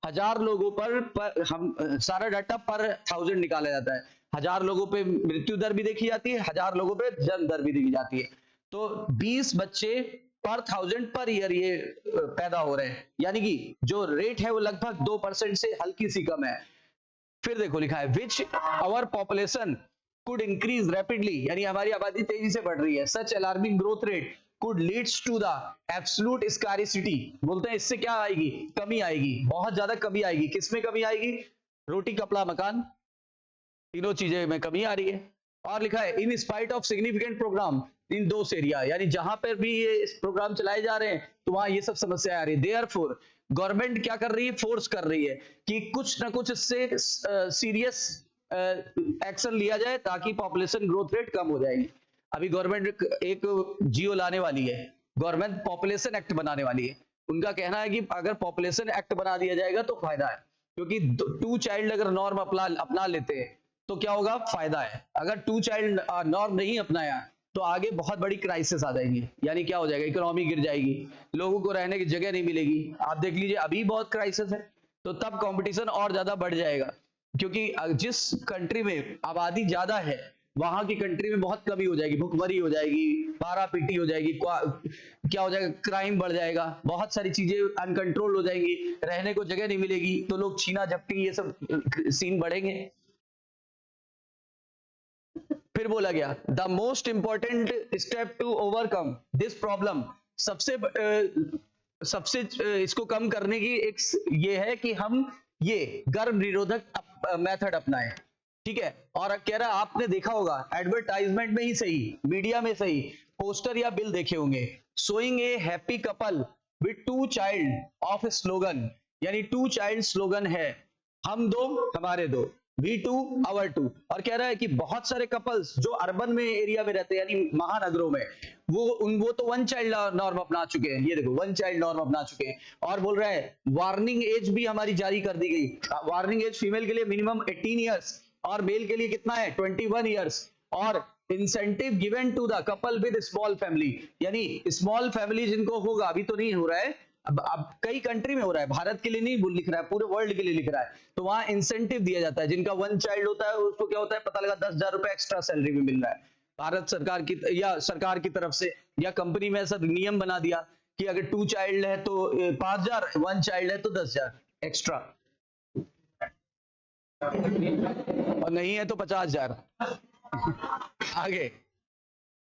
1000 लोगों पर हम सारा डाटा पर 1000 निकाला जाता है, 1000 लोगों पे मृत्यु दर भी देखी जाती है, 1000 लोगों पे जन्म दर भी देखी जाती है। तो 20 बच्चे पर 1000 पर ईयर ये पैदा हो रहे हैं, यानी कि जो रेट है वो लगभग 2% से हल्की सी कम है। फिर देखो लिखा है which our population could increase rapidly, यानी हमारी आबादी तेजी से बढ़ रही है, such alarming growth rate could leads to the absolute scarcity, बोलते हैं इससे क्या आएगी, कमी आएगी, बहुत ज्यादा कमी आएगी। किसमें कमी आएगी, रोटी कपड़ा मकान, तीनों चीजें में कमी आ रही है। और लिखा है in spite of significant program in those area, यानी जहां पर भी ये प्रोग्राम चलाए जा रहे हैं तो वहां ये सब समस्याएं आ रही है। देयरफॉर गवर्नमेंट क्या कर रही है, फोर्स कर रही है कि कुछ ना कुछ इससे सीरियस एक्शन लिया जाए ताकि पॉपुलेशन ग्रोथ रेट कम हो जाएगी। अभी गवर्नमेंट एक जियो लाने वाली है, गवर्नमेंट पॉपुलेशन एक्ट बनाने वाली है। उनका कहना है कि अगर पॉपुलेशन एक्ट बना दिया जाएगा तो फायदा है, क्योंकि 2 चाइल्ड अगर नॉर्म अपना लेते हैं तो क्या होगा, फायदा है। अगर 2 चाइल्ड नॉर्म नहीं अपनाया तो आगे बहुत बड़ी क्राइसिस आ जाएगी, यानी क्या हो जाएगा, इकोनॉमी गिर जाएगी, लोगों को रहने की जगह नहीं मिलेगी। आप देख लीजिए अभी बहुत क्राइसिस है, तो तब कंपटीशन और ज्यादा बढ़ जाएगा, क्योंकि जिस कंट्री में आबादी ज्यादा है वहां की कंट्री में बहुत कमी हो जाएगी, भुखमरी हो जाएगी, मारा पीटी हो जाएगी, क्या हो जाएगा, क्राइम बढ़ जाएगा, बहुत सारी चीजें अनकंट्रोल हो जाएंगी, रहने को जगह नहीं मिलेगी, तो लोग छीना झपटी ये सब सीन बढ़ेंगे। फिर बोला गया the most important step to overcome this problem, सबसे इसको कम करने की एक ये है कि हम ये गर्भ निरोधक मेथड अपनाएं, ठीक है। और कह रहा है आपने देखा होगा एडवर्टाइजमेंट में ही सही, मीडिया में सही, पोस्टर या बिल देखे होंगे, showing A happy couple with 2 child of A slogan, यानी 2 चाइल्ड स्लोगन है, हम 2 हमारे 2, वी 2 आवर 2। और कह रहा है कि बहुत सारे कपल्स जो अर्बन में एरिया में रहते हैं, यानी महानगरों में, वो तो 1 चाइल्ड नॉर्म अपना चुके हैं, ये देखो 1 चाइल्ड नॉर्म अपना चुके हैं। और बोल रहा है वार्निंग एज भी हमारी जारी कर दी गई, वार्निंग एज फीमेल के लिए मिनिमम 18 ईयर्स और मेल के लिए कितना है 21 ईयर्स। और incentive given to the couple with small family, यानी स्मॉल फैमिली जिनको होगा, अभी तो नहीं हो रहा है, अब कई कंट्री में हो रहा है, भारत के लिए नहीं लिख रहा है, पूरे वर्ल्ड के लिए लिख रहा है, तो वहां इंसेंटिव दिया जाता है। जिनका 1 चाइल्ड होता है उसको क्या होता है, पता लगा 10,000 रुपए एक्स्ट्रा सैलरी भी मिल रहा है भारत सरकार की या सरकार की तरफ से, या कंपनी में ऐसा नियम बना दिया कि अगर 2 चाइल्ड है तो 5,000, 1 चाइल्ड है तो 10,000 एक्स्ट्रा, और नहीं है तो 50,000। आगे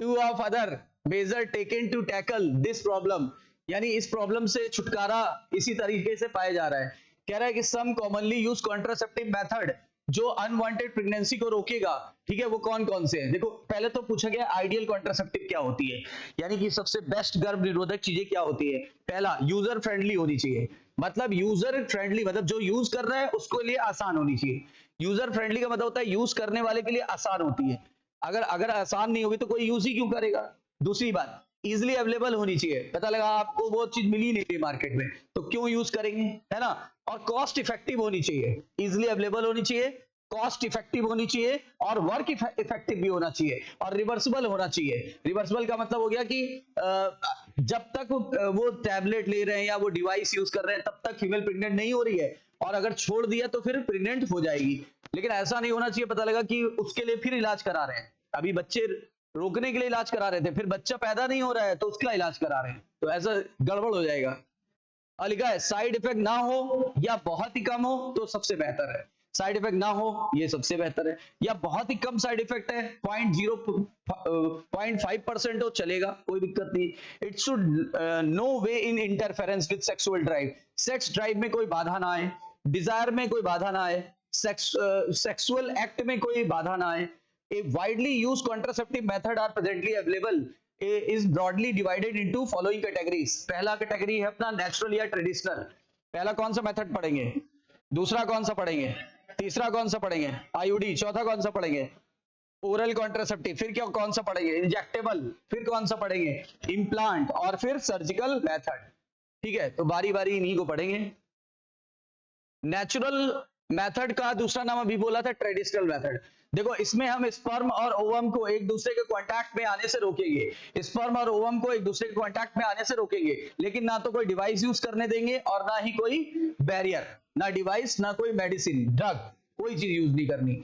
two of other measure taken to tackle this problem, यानी इस प्रॉब्लम से छुटकारा इसी तरीके से पाया जा रहा है। कह रहा है कि सम कॉमनली यूज कॉन्ट्रासेप्टिव मेथड जो अनवांटेड प्रेगनेंसी को रोकेगा, ठीक है, वो कौन कौन से हैं। देखो पहले तो पूछा गया आइडियल कॉन्ट्रासेप्टिव क्या होती है, यानी कि सबसे बेस्ट गर्भ निरोधक चीजें क्या होती है। पहला यूजर फ्रेंडली होनी चाहिए, मतलब यूजर फ्रेंडली मतलब जो यूज कर रहा है उसको लिए आसान होनी चाहिए। यूजर फ्रेंडली का मतलब होता है यूज करने वाले के लिए आसान होती है, अगर आसान नहीं होगी तो कोई यूज ही क्यों करेगा। दूसरी बात इजिली अवेलेबल होनी चाहिए, पता लगा आपको वो चीज मिली नहीं रही मार्केट में तो क्यों यूज करेंगे, है ना। और कॉस्ट इफेक्टिव होनी चाहिए, इजिली अवेलेबल होनी चाहिए, कॉस्ट इफेक्टिव होनी चाहिए, और वर्क इफेक्टिव भी होना चाहिए, और रिवर्सिबल होना चाहिए। रिवर्सिबल का मतलब हो गया कि जब तक वो टैबलेट ले रहे हैं या वो डिवाइस यूज कर रहे हैं तब तक फीमेल प्रेग्नेंट नहीं हो रही है, और अगर छोड़ दिया तो फिर प्रेग्नेंट हो जाएगी। लेकिन ऐसा नहीं होना चाहिए, पता लगा कि उसके लिए फिर इलाज करा रहे हैं, अभी बच्चे रोकने के लिए इलाज करा रहे थे, फिर बच्चा पैदा नहीं हो रहा है तो उसका इलाज करा रहे हैं, तो ऐसा गड़बड़ हो जाएगा। और लिखा है साइड इफेक्ट ना हो या बहुत ही कम हो तो सबसे बेहतर है। साइड इफेक्ट ना हो ये सबसे बेहतर है, या बहुत ही कम साइड इफेक्ट है 0.5% हो चलेगा, कोई दिक्कत नहीं। It should know way in interference with sexual drive, sex drive में कोई बाधा ना आए, डिजायर में कोई बाधा ना आए, सेक्सुअल एक्ट में कोई बाधा ना आए। A widely used contraceptive method are presently available is broadly divided into following categories। पहला कैटेगरी है अपना नेचुरल या ट्रेडिशनल। पहला कौन सा मेथड पढ़ेंगे, दूसरा कौन सा पढ़ेंगे, तीसरा कौन सा पढ़ेंगे, आईयूडी, चौथा कौन सा पढ़ेंगे, ओरल कॉन्ट्रासेप्टिव, फिर क्या कौन सा पढ़ेंगे, इंजेक्टेबल, फिर कौन सा पढ़ेंगे, इम्प्लांट, और फिर सर्जिकल मेथड। ठीक है, तो बारी बारी इन्हीं को पढ़ेंगे। नेचुरल मेथड का दूसरा नाम अभी बोला था ट्रेडिशनल मेथड। देखो इसमें हम स्पर्म और ओवम को एक दूसरे के कांटेक्ट में आने से रोकेंगे, स्पर्म और ओवम को एक दूसरे के कांटेक्ट में आने से रोकेंगे, लेकिन ना तो कोई डिवाइस यूज करने देंगे और ना ही कोई बैरियर, ना डिवाइस ना कोई मेडिसिन ड्रग, कोई चीज यूज नहीं करनी।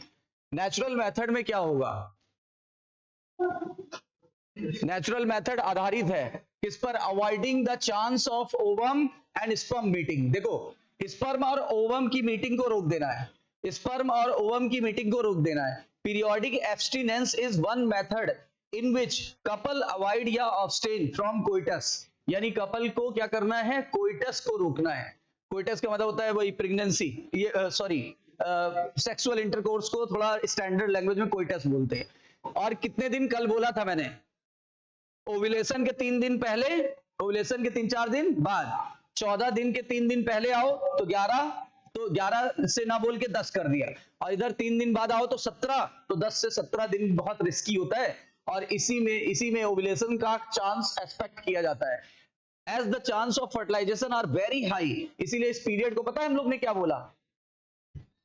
नेचुरल मेथड में क्या होगा, नेचुरल मेथड आधारित है किस पर, avoiding the chance of ovum and sperm meeting. देखो स्पर्म और ओवम की मीटिंग को रोक देना है, स्पर्म और ओवम की मीटिंग को रोक देना है। Periodic abstinence is one method in which couple avoid या अब्सटेन फ्रॉम कोइटस, यानी कपल को क्या करना है, कोइटस को रोकना है। कोइटस का मतलब होता है वही प्रेगनेंसी, ये सॉरी सेक्सुअल इंटरकोर्स को थोड़ा स्टैंडर्ड लैंग्वेज में कोइटस बोलते हैं। और कितने दिन कल बोला था मैंने, ओव्यूलेशन के 3 दिन पहले, ओव्यूलेशन के 3-4 दिन बाद, 14 दिन के 3 दिन पहले आओ तो 11 से ना बोल के 10 कर दिया, और इधर 3 दिन बाद आओ तो 17, तो 10 से 17 दिन बहुत रिस्की होता है, और इसी में ओव्यूलेशन का चांस एक्सपेक्ट किया जाता है। As the chance of fertilisation are very high, इसीलिए इस पीरियड को पता है हम लोग ने क्या बोला,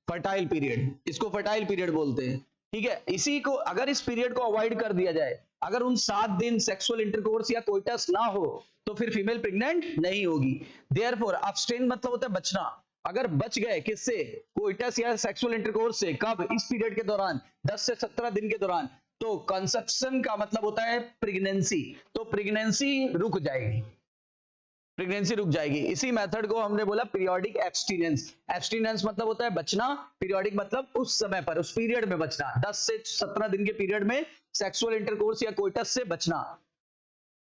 फर्टाइल पीरियड, इसको फर्टाइल पीरियड बोलते हैं। ठीक है, इसी को अगर इस पीरियड को अवॉइड कर दिया जाए, अगर उन 7 दिन सेक्सुअल इंटरकोर्स या कोइटस ना हो तो फिर फीमेल प्रेग्नेंट नहीं होगी। देयरफॉर अब्सटेन मतलब होता है बचना, अगर बच गए किससे, कोइटस या सेक्सुअल इंटरकोर्स से, कब, इस पीरियड के दौरान 10 से 17 दिन के दौरान, तो कंसेप्शन का मतलब होता है प्रेगनेंसी, तो प्रेगनेंसी रुक जाएगी, प्रेगनेंसी रुक जाएगी। इसी मेथड को हमने बोला पीरियोडिक एब्स्टिनेंस। एब्स्टिनेंस मतलब होता है बचना, पीरियोडिक मतलब उस समय पर, उस पीरियड में बचना, 10 से 17 दिन के पीरियड में सेक्सुअल इंटरकोर्स या कोइटस से बचना।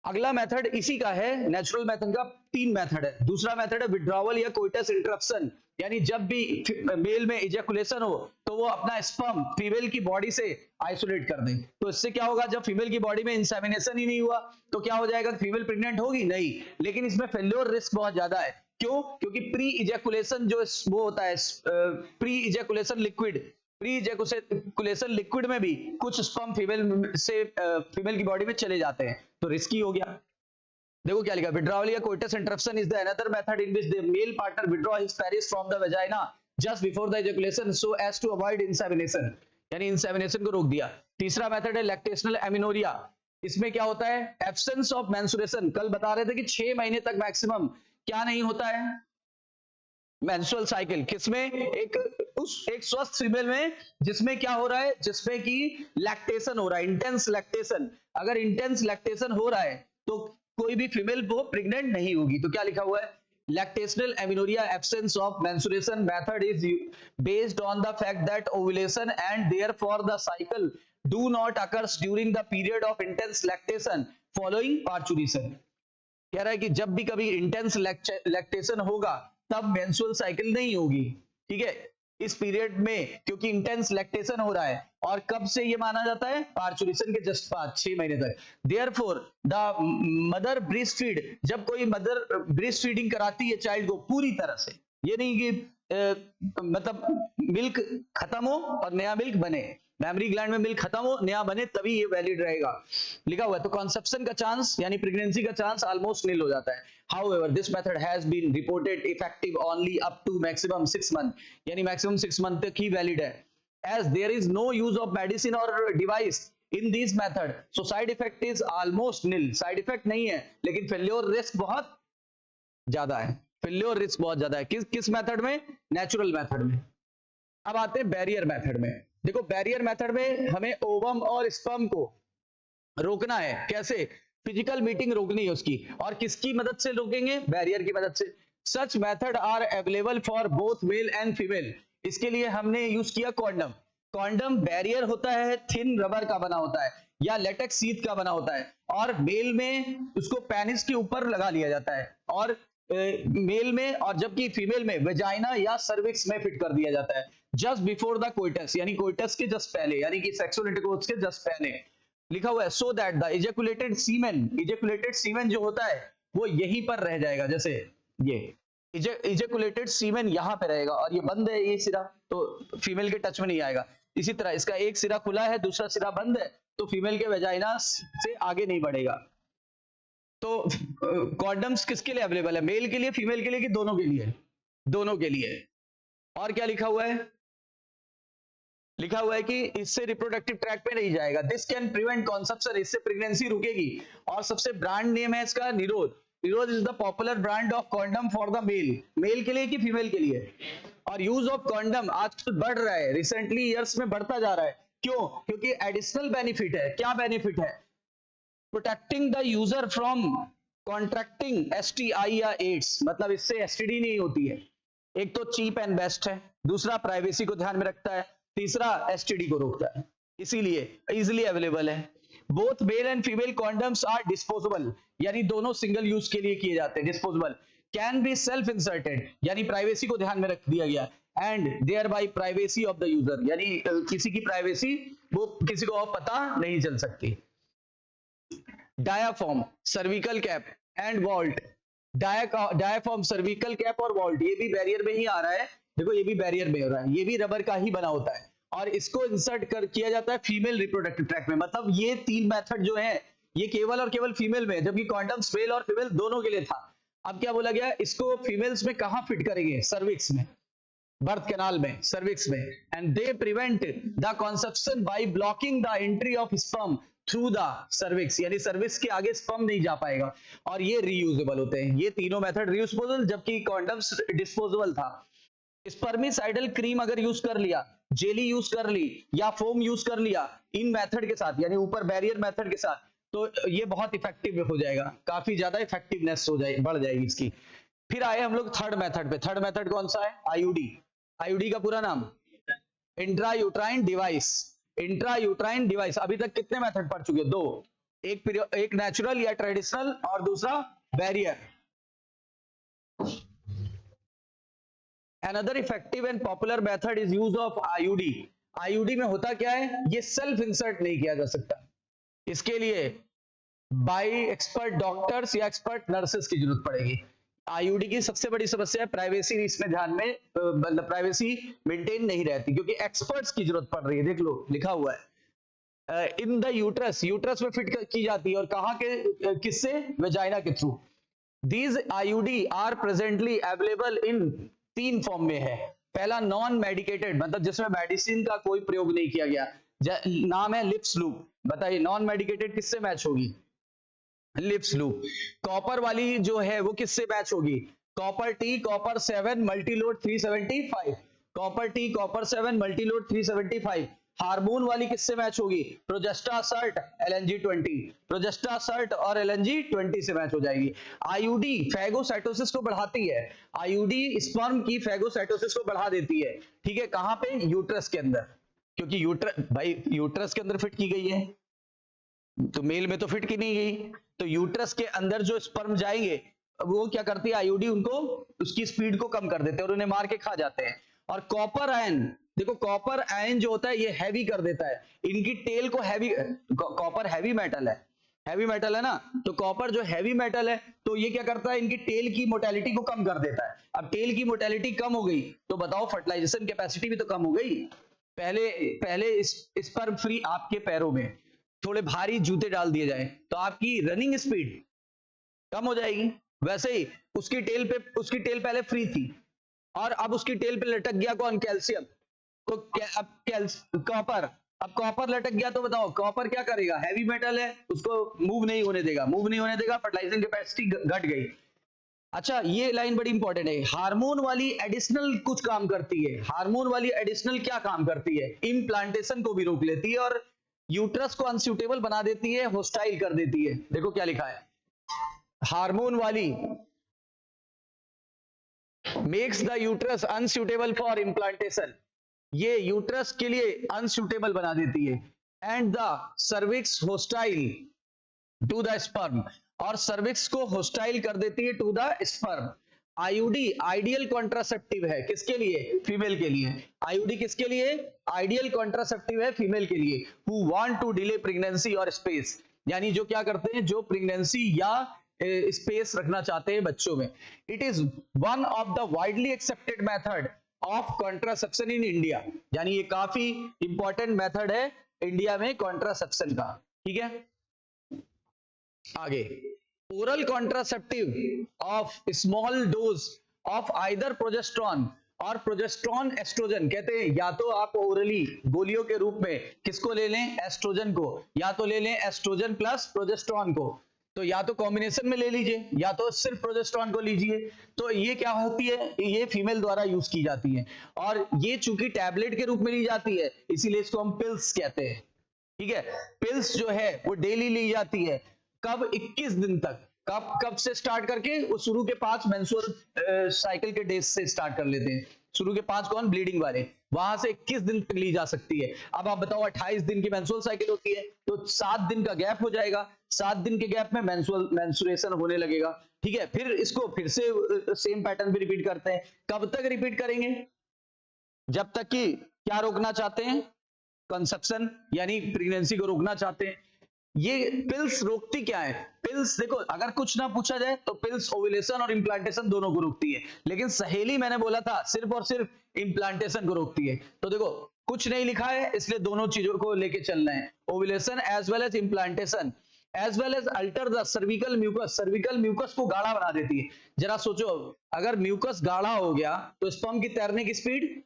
अगला मेथड इसी का है, नेचुरल मेथड का 3 मेथड है। दूसरा मेथड है विड्रॉवल या कोइटस इंटरप्शन, यानी जब भी मेल में इजैकुलेशन हो तो वो अपना स्पर्म फीमेल की बॉडी से आइसोलेट कर दे। तो इससे क्या होगा, जब फीमेल की बॉडी में इंसेमिनेशन ही नहीं हुआ तो क्या हो जाएगा, फीमेल प्रेग्नेंट होगी नहीं, लेकिन इसमें फेल्योर रिस्क बहुत ज्यादा है। क्यों, क्योंकि प्री इजैकुलेशन जो वो होता है, pre ejaculation liquid, pre ejaculation liquid में भी कुछ स्पर्म फीमेल की बॉडी में चले जाते हैं, तो रिस्की हो गया। देखो क्या लिखा, विड्रॉवल या coitus interruption is the another method in which the male partner withdraw his penis from the vagina just before the ejaculation so as to avoid insemination, यानी इंसेमिनेशन को रोक दिया। तीसरा मेथड है लैक्टेशनल एमिनोरिया, इसमें क्या होता है, एब्सेंस ऑफ मेंस्ट्रुएशन। कल बता रहे थे कि 6 महीने तक मैक्सिमम क्या नहीं होता है, मेंस्ट्रुअल साइकिल। किसमें, एक स्वस्थ फीमेल में जिसमें क्या हो रहा है, जिसमें कि लैक्टेशन हो रहा है, इंटेंस लैक्टेशन। अगर इंटेंस लैक्टेशन हो रहा है तो कोई भी फीमेल वो प्रेग्नेंट नहीं होगी। तो क्या लिखा हुआ है, lactational amenorrhea absence of menstruation method is based on the fact that ovulation and therefore the cycle do not occurs during the period of intense lactation following parturition। कह रहा है कि जब भी कभी इंटेंस लैक्टेशन होगा तब मेंस्ट्रुअल साइकिल नहीं होगी। ठीक है, इस पीरियड में क्योंकि इंटेंस लैक्टेशन हो रहा है, और कब से ये माना जाता है, पार्चुरेशन के जस्ट बाद 6 महीने तक। Therefore the mother breast feed, जब कोई मदर ब्रेस्ट फीडिंग कराती है चाइल्ड को पूरी तरह से, ये नहीं कि मतलब मिल्क खत्म हो और नया मिल्क बने, मैमरी ग्लैंड में मिल्क खत्म हो नया बने तभी ये वैलिड रहेगा, लिखा हुआ है। तो कंसेप्शन का चांस यानी प्रेगनेंसी का चांस ऑलमोस्ट नील हो जाता है। However, this method has been reported effective only up to maximum 6 months, यानी मैक्सिमम 6 मंथ तक ही वैलिड है। As there is no use of medicine or device in this method, so side effect is almost nil, side effect नहीं है लेकिन failure risk बहुत ज्यादा है। Failure risk बहुत ज्यादा है। किस किस मेथड में? नेचुरल मेथड में। अब आते हैं बैरियर मेथड में। देखो बैरियर मेथड में हमें ओवम और स्पर्म को रोकना है। कैसे? फिजिकल मीटिंग रोकनी है उसकी, और किसकी मदद से रोकेंगे? बैरियर की मदद से। Such method are available for both male and female. इसके लिए हमने यूज किया कॉन्डम। कॉन्डम बैरियर होता है, थिन रबर का बना होता है या लेटेक्स सीथ का बना होता है, और मेल में उसको पेनिस के ऊपर लगा लिया जाता है, और मेल में, और जबकि फीमेल में वेजाइना या सर्विक्स में फिट कर दिया जाता है जस्ट बिफोर द कोइटस, यानी कोइटस के जस्ट पहले, यानी कि सेक्सुअल इंटरकोर्स के जस्ट पहले। लिखा हुआ है सो दैट द इजेकुलेटेड सीमेन जो होता है वो यहीं पर रह जाएगा। जैसे ये इजेकुलेटेड सीमेन यहां पे रहेगा, और ये बंद है ये सिरा, तो फीमेल के टच में नहीं आएगा। इसी तरह इसका एक सिरा खुला है, दूसरा सिरा बंद है, तो फीमेल के वेजाइना से आगे नहीं बढ़ेगा। तो कॉन्डम्स किसके लिए अवेलेबल है? मेल के लिए, फीमेल के लिए, कि दोनों के लिए? दोनों के लिए। और क्या लिखा हुआ है? लिखा हुआ है कि इससे रिप्रोडक्टिव ट्रैक पे नहीं जाएगा। दिस कैन प्रिवेंट कॉन्सेप्शन, इससे प्रेगनेंसी रुकेगी। और सबसे ब्रांड नेम है इसका Nirodh. Nirodh is the popular brand of condom for the male. Male के लिए कि फीमेल के लिए? और यूज ऑफ कॉन्डम आजकल बढ़ रहा है, रिसेंटली ईयर्स में बढ़ता जा रहा है। क्यों? क्योंकि एडिशनल बेनिफिट है। क्या बेनिफिट है? Protecting the user from contracting STI या एड्स, मतलब इससे एसटीडी नहीं होती है। एक तो चीप एंड बेस्ट है, दूसरा प्राइवेसी को ध्यान में रखता है, तीसरा एसटीडी को रोकता है, इसीलिए इजीली अवेलेबल है। Both male and female condoms are disposable, यानी दोनों सिंगल यूज के लिए किए जाते हैं, disposable. Can be self inserted, यानी प्राइवेसी को ध्यान में रख दिया गया, and thereby privacy of the user, यानी किसी की प्राइवेसी वो किसी को और पता नहीं चल सकती। Diaphragm, cervical cap and vault. Diaphragm, cervical cap और वॉल्ट, ये भी बैरियर में ही आ रहा है। देखो ये भी बैरियर में हो रहा है, ये भी रबर का ही बना होता है, और इसको इंसर्ट कर किया जाता है फीमेल रिप्रोडक्टिव ट्रैक में। मतलब ये तीन मेथड जो है ये केवल और केवल फीमेल में, जबकि कॉन्डम्स मेल और फीमेल दोनों के लिए था। अब क्या बोला गया? इसको फीमेल्स में कहां फिट करेंगे? सर्विक्स में, बर्थ कैनाल में, सर्विक्स में। And they prevent the conception by blocking the entry of sperm through the cervix, यानी सर्विक्स के आगे स्पर्म नहीं जा पाएगा। और ये रीयूजेबल होते हैं, ये तीनों मेथड रीयूजेबल, जबकि कॉन्डम्स डिस्पोजेबल था। स्पर्मिसाइडल क्रीम अगर यूज कर लिया, जेली यूज कर ली, या फोम यूज कर लिया इन मेथड के साथ, यानी ऊपर बैरियर मेथड के साथ, तो ये बहुत इफेक्टिव हो जाएगा, काफी ज्यादा इफेक्टिवनेस हो जाएगी, बढ़ जाएगी इसकी। फिर आए हम लोग थर्ड मेथड पे। थर्ड मेथड कौन सा है? आईयूडी। आईयूडी का पूरा नाम इंट्रायूट्राइन डिवाइस। Intrauterine device. अभी तक कितने मेथड पढ़ चुके? दो। एक नेचुरल या ट्रेडिशनल, और दूसरा barrier. Another effective and popular method is use of IUD. IUD में होता क्या है? ये सेल्फ इंसर्ट नहीं किया जा सकता, इसके लिए बाय एक्सपर्ट डॉक्टर्स या एक्सपर्ट नर्सेस की जरूरत पड़ेगी। आईयूडी की सबसे बड़ी समस्या है प्राइवेसी, इसमें ध्यान में मतलब प्राइवेसी मेंटेन नहीं रहती, क्योंकि एक्सपर्ट्स की जरूरत पड़ रही है। देख लो लिखा हुआ है इन द यूट्रस, यूट्रस में फिट की जाती है, और कहां के? किससे? वेजाइना के through. These IUD are presently available in तीन फॉर्म में है। पहला नॉन मेडिकेटेड, मतलब जिसमें मेडिसिन का कोई प्रयोग नहीं किया गया, नाम है लिप्स लूप। बताइए नॉन मेडिकेटेड किससे मैच होगी? Lips loop. कॉपर वाली जो है वो किससे मैच होगी? Copper T, copper 7 Multiload 375। Copper T, copper 7 Multiload 375। Hormone वाली किससे मैच होगी? प्रोजेस्टा सर्ट LNG20। प्रोजेस्टा सर्ट और LNG20 से मैच हो जाएगी। आईयूडी फैगोसाइटोसिस को बढ़ाती है। आईयूडी स्पर्म की फैगोसाइटोसिस को बढ़ा देती है। ठीक है, कहां पे? यूट्रस के अंदर, क्योंकि यूट्रस के अंदर फिट की गई है, तो मेल में तो फिट की नहीं गई, तो यूट्रस के अंदर जो स्पर्म जाएंगे वो क्या करती है आईयूडी? उनको उसकी स्पीड को कम कर देते हैं और उन्हें मार के खा जाते हैं। और कॉपर आयन, देखो कॉपर आयन जो होता है ये हैवी कर देता है इनकी टेल को। हैवी, कॉपर हैवी मेटल है, हैवी मेटल है ना, तो कॉपर जो हैवी मेटल है तो ये क्या करता है? इनकी टेल की मोटेलिटी को कम कर देता है। अब टेल की मोटेलिटी कम हो गई तो बताओ फर्टिलाइजेशन कैपेसिटी भी तो कम हो गई। पहले स्पर्म फ्री आपके पैरों में थोड़े भारी जूते डाल दिए जाए तो आपकी रनिंग स्पीड कम हो जाएगी। वैसे ही उसकी टेल पहले फ्री थी, और अब उसकी टेल पे लटक गया कौन? कैल्शियम। तो अब कॉपर, अब कॉपर लटक गया तो बताओ कॉपर क्या करेगा? हैवी मेटल है, उसको मूव नहीं होने देगा, फर्टिलाइजिंग कैपेसिटी घट गई। अच्छा, ये लाइन बड़ी इंपॉर्टेंट है, हार्मोन वाली एडिशनल कुछ काम करती है। हार्मोन वाली एडिशनल क्या काम करती है? इम्प्लांटेशन को भी रोक लेती है और यूट्रस को अनसूटेबल बना देती है, होस्टाइल कर देती है। देखो क्या लिखा है, हार्मोन वाली makes the uterus unsuitable for implantation, ये यूट्रस के लिए अनसूटेबल बना देती है। And the cervix hostile to the sperm, और सर्विक्स को होस्टाइल कर देती है to the sperm. IUD ideal contraceptive है, किसके लिए? फीमेल के लिए। आईयूडी किसके लिए? आइडियल कॉन्ट्रासेप्टिव है फीमेल के लिए, who want to delay pregnancy और स्पेस, यानी जो क्या करते हैं, जो प्रेगनेंसी या स्पेस रखना चाहते हैं बच्चों में। It is one of the widely accepted method of contraception in India, यानी ये काफी इंपॉर्टेंट मेथड है इंडिया में कॉन्ट्रासेप्शन का। ठीक है, आगे, oral contraceptive of small dose of either progesterone और प्रोजेस्ट्रॉन एस्ट्रोजन, कहते हैं या तो आप ओरली गोलियों के रूप में किसको ले लें? एस्ट्रोजन को, या तो ले लें एस्ट्रोजन प्लस प्रोजेस्ट्रॉन को, तो या तो कॉम्बिनेशन में ले लीजिए या तो सिर्फ प्रोजेस्ट्रॉन को लीजिए। तो ये क्या होती है, ये फीमेल द्वारा यूज की जाती है, और ये चूंकि टैबलेट के रूप में ली जाती है इसीलिए इसको हम पिल्स कहते हैं। ठीक है, पिल्स जो है वो डेली ली जाती है, कब? 21 दिन तक। कब से स्टार्ट करके? वो शुरू के 5 मेंस्ट्रुअल साइकिल के डेज से स्टार्ट कर लेते हैं। शुरू के 5 कौन? ब्लीडिंग वाले, वहां से 21 दिन तक ली जा सकती है। अब आप बताओ, 28 दिन की मेंस्ट्रुअल साइकिल होती है तो 7 दिन का गैप हो जाएगा, 7 दिन के गैप में मेंस्ट्रुएशन होने लगेगा। ठीक है, फिर इसको फिर से सेम पैटर्न भी रिपीट करते हैं। कब तक रिपीट करेंगे? जब तक कि क्या रोकना चाहते हैं? कंसेप्शन, यानी प्रेगनेंसी को रोकना चाहते हैं। ये पिल्स रोकती क्या है? पिल्स देखो, अगर कुछ ना पूछा जाए तो पिल्स ओव्यूलेशन और इम्प्लांटेशन दोनों को रोकती है, लेकिन सहेली मैंने बोला था सिर्फ और सिर्फ इम्प्लांटेशन को रोकती है। तो देखो, कुछ नहीं लिखा है इसलिए दोनों चीजों को लेके चलना है, ovulation as well as implantation as well as alter the cervical mucus. Cervical mucus को गाढ़ा बना देती है। जरा सोचो, अगर म्यूकस गाढ़ा हो गया तो स्पर्म की तैरने की स्पीड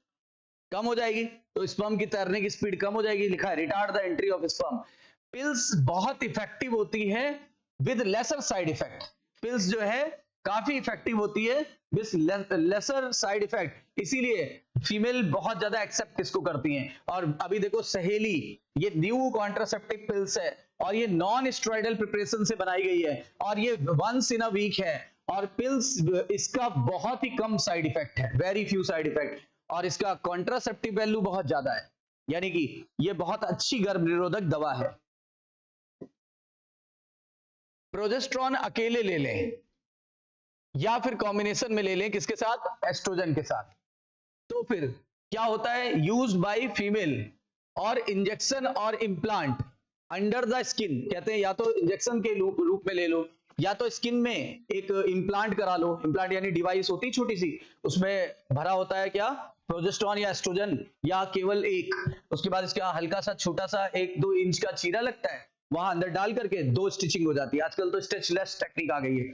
कम हो जाएगी, तो स्पर्म की तैरने की स्पीड कम हो जाएगी। लिखा है retard the entry of sperm. Pills बहुत इफेक्टिव होती है with laser side effect. Pills जो है काफी इफेक्टिव होती है विद लेसर साइड इफेक्ट, इसीलिए फीमेल बहुत ज्यादा एक्सेप्ट इसको करती हैं। और अभी देखो सहेली, ये न्यू कॉन्ट्रासेप्टिव पिल्स है और ये नॉन स्टेरॉइडल प्रिपरेशन से बनाई गई है और ये वंस इन अ वीक है। और पिल्स, इसका बहुत ही कम साइड इफेक्ट है, वेरी फ्यू साइड इफेक्ट, और इसका कॉन्ट्रासेप्टिव वैल्यू बहुत ज्यादा है, यानी कि ये बहुत अच्छी गर्भ निरोधक दवा है। प्रोजेस्ट्रॉन अकेले ले लें या फिर कॉम्बिनेशन में ले लें, किसके साथ? एस्ट्रोजन के साथ। तो फिर क्या होता है? यूज्ड बाय फीमेल और इंजेक्शन और इम्प्लांट अंडर द स्किन, कहते हैं या तो इंजेक्शन के रूप में ले लो या तो स्किन में एक इम्प्लांट करा लो। इम्प्लांट यानी डिवाइस होती है छोटी सी, उसमें भरा होता है क्या? प्रोजेस्ट्रॉन या एस्ट्रोजन, या केवल एक, उसके बाद इसका हल्का सा छोटा सा 1-2 इंच का चीरा लगता है, वहां अंदर डाल करके 2 स्टिचिंग हो जाती है। आजकल तो स्टिचलेस टेक्निक आ गई है,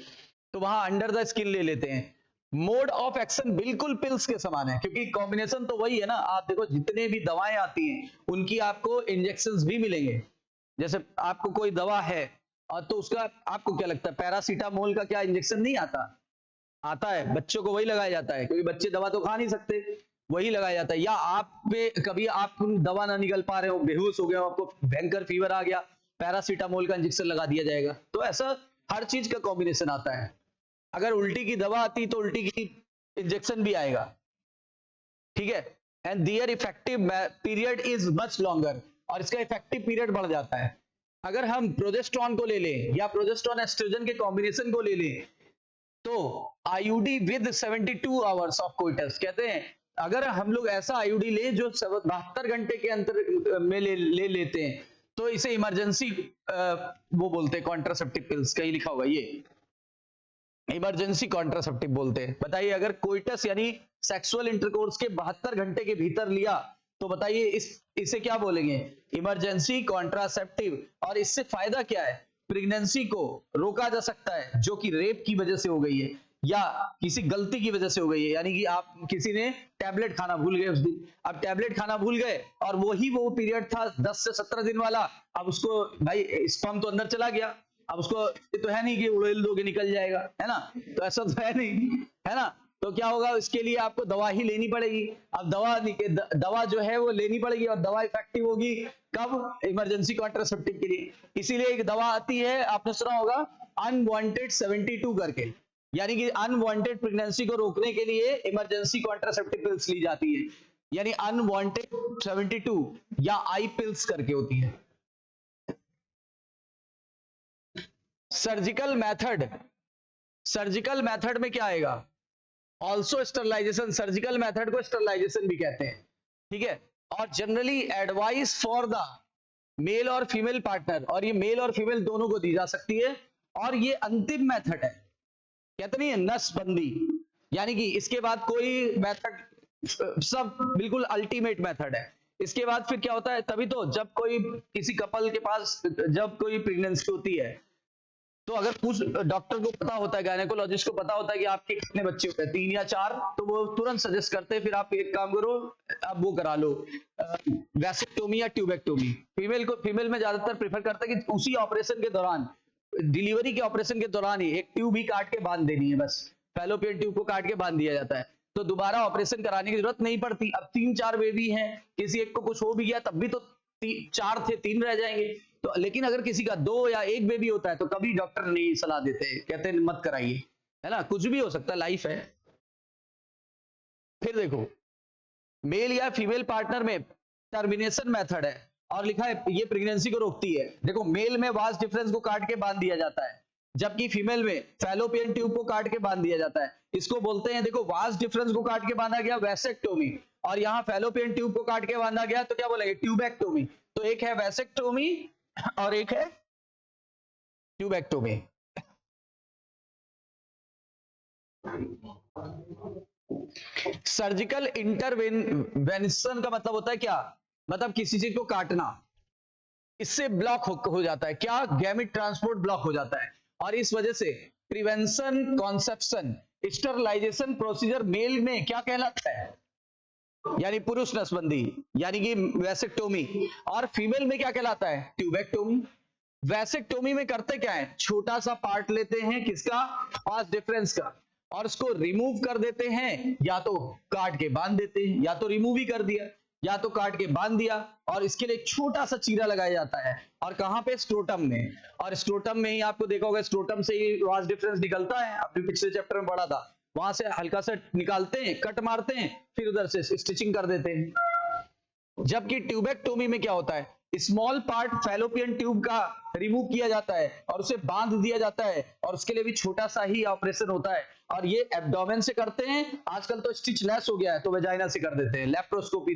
तो वहां अंडर द स्किन ले लेते हैं। मोड ऑफ एक्शन बिल्कुल पिल्स के समान है, क्योंकि कॉम्बिनेशन तो वही है ना। आप देखो जितने भी दवाएं आती हैं उनकी आपको इंजेक्शंस भी मिलेंगे। जैसे आपको कोई दवा है और तो उसका आपको क्या लगता है, पैरासीटामोल का क्या इंजेक्शन नहीं आता? आता है, बच्चों को वही लगाया जाता है क्योंकि बच्चे दवा तो खा नहीं सकते, वही लगाया जाता है। या आप पे कभी आप दवा ना निकल पा रहे हो, बेहोश हो गए हो, आपको भयंकर फीवर आ गया, पैरासीटामोल का इंजेक्शन लगा दिया जाएगा। तो ऐसा हर चीज का कॉम्बिनेशन आता है। अगर उल्टी की दवा आती तो उल्टी की इंजेक्शन भी आएगा। ठीक है, and their effective period is much longer, और इसका इफेक्टिव पीरियड बढ़ जाता है। अगर हम प्रोजेस्ट्रॉन को ले लें या प्रोजेस्ट्रॉन एस्ट्रोजन के कॉम्बिनेशन को ले लें तो IUD with 72 hours of coitus, कहते हैं अगर हम लोग ऐसा आईयूडी ले जो 72 घंटे के अंतर में ले लेते हैं तो इसे इमरजेंसी वो बोलते हैं कॉन्ट्रासेप्टिव पिल्स। कहीं लिखा होगा ये इमरजेंसी कॉन्ट्रासेप्टिव बोलते हैं। बताइए, अगर कोइटस यानी सेक्सुअल इंटरकोर्स के 72 घंटे के भीतर लिया तो बताइए इसे क्या बोलेंगे? Emergency contraceptive. और इससे फायदा क्या है? प्रेगनेंसी को रोका जा सकता है जो कि रेप की वजह से हो गई है या किसी गलती की वजह से हो गई है, यानी कि आप किसी ने टैबलेट खाना भूल गए उस दिन, अब टैबलेट खाना भूल गए और वो पीरियड था 10 से 17 दिन वाला, अब उसको भाई स्पर्म तो अंदर चला गया, अब उसको ये तो है नहीं कि उड़ेल दोगे निकल जाएगा, है ना, तो ऐसा तो है नहीं, है ना। तो क्या होगा, इसके लिए आपको दवा ही लेनी पड़ेगी। अब दवा जो है वो लेनी पड़ेगी, और दवा इफेक्टिव होगी कब, इमरजेंसी कॉन्ट्रासेप्टिव के लिए। इसीलिए एक दवा आती है, आपने सुना होगा अनवांटेड 72 करके, यानी कि अनवांटेड प्रेगनेंसी को रोकने के लिए इमरजेंसी कॉन्ट्रासेप्टिव पिल्स ली जाती है, यानी अनवांटेड 72 या आई पिल्स करके होती है। सर्जिकल मेथड में क्या आएगा, ऑल्सो स्टरलाइजेशन, सर्जिकल मेथड को स्टरलाइजेशन भी कहते हैं, ठीक है। और generally advice for the male और फीमेल पार्टनर, और ये मेल और फीमेल दोनों को दी जा सकती है, और ये अंतिम मेथड है, कहते नहीं है नसबंदी, यानी कि इसके बाद कोई मेथड, सब बिल्कुल अल्टीमेट मेथड है। इसके बाद फिर क्या होता है, तभी तो जब कोई किसी कपल के पास जब कोई प्रेगनेंसी होती है, तो अगर उस डॉक्टर को पता होता है, गायनेकोलॉजिस्ट को पता होता है कि आपके कितने बच्चे होते हैं, 3 या 4, तो वो तुरंत सजेस्ट करते हैं, फिर आप एक काम करो, अब वो करा लो वैसेक्टोमी या ट्यूबेक्टोमी। फीमेल में ज्यादातर प्रेफर करता है कि उसी ऑपरेशन के दौरान, डिलीवरी के ऑपरेशन के दौरान ही एक ट्यूब ही काट के बांध देनी है, बस फैलोपियन ट्यूब को काट के बांध दिया जाता है, तो दोबारा ऑपरेशन कराने की जरूरत नहीं पड़ती। अब 3-4 बेबी हैं, किसी एक को कुछ हो भी गया तब भी तो 4 थे, 3 रह जाएंगे, तो लेकिन अगर किसी का 2 या 1 बेबी होता है तो कभी डॉक्टर नहीं सलाह देते, कहते हैं मत कराइए, है ना, कुछ भी हो सकता है, लाइफ है। फिर देखो, मेल या फीमेल पार्टनर में टर्मिनेशन मेथड है, और लिखा है ये प्रेगनेंसी को रोकती है। देखो, मेल में वास डिफरेंस को काट के बांध दिया जाता है, जबकि फीमेल में फैलोपियन ट्यूब को काट के बांध दिया जाता है। इसको बोलते हैं, देखो, वास डिफरेंस को काट के बांधा गया वैसेक्टोमी, और यहाँ फैलोपियन ट्यूब को काट के बांधा गया तो क्या बोलेंगे, ट्यूबेक्टोमी। तो एक है वैसेक्टोमी और एक है ट्यूबेक्टोमी। सर्जिकल इंटरवेंशन का मतलब होता है क्या, मतलब किसी चीज को काटना, इससे ब्लॉक हो जाता है क्या, गैमेट ट्रांसपोर्ट ब्लॉक हो जाता है, और इस वजह से prevention conception sterilization procedure male में क्या कहलाता है, यानी पुरुष नसबंदी, यानी कि वैसेक्टोमी, और फीमेल में क्या कहलाता है, ट्यूबेक्टोमी। वैसेक्टोमी में करते क्या है, छोटा सा पार्ट लेते हैं किसका, वास डिफरेंस का, और उसको रिमूव कर देते हैं, या तो काट के बांध देते हैं, या तो रिमूव ही कर दिया, या तो काट के बांध दिया, और इसके लिए छोटा सा चीरा लगाया जाता है, और कहां पे, स्क्रोटम में, और स्क्रोटम में ही आपको देखा होगा, स्क्रोटम से ही वास डिफरेंस निकलता है, आपने पिछले चैप्टर में पढ़ा था, वहां से हल्का सा निकालते हैं, कट मारते हैं, फिर उधर से स्टिचिंग कर देते हैं। जबकि ट्यूबेक्टोमी में क्या होता है, स्मॉल पार्ट फैलोपियन ट्यूब का रिमूव किया जाता है और उसे बांध दिया जाता है, और उसके लिए भी छोटा सा ही ऑपरेशन होता है, और ये एब्डोमेन से करते हैं, आजकल तो स्टिच लेस हो गया है तो वेजाइना से कर देते हैं, लेप्रोस्कोपी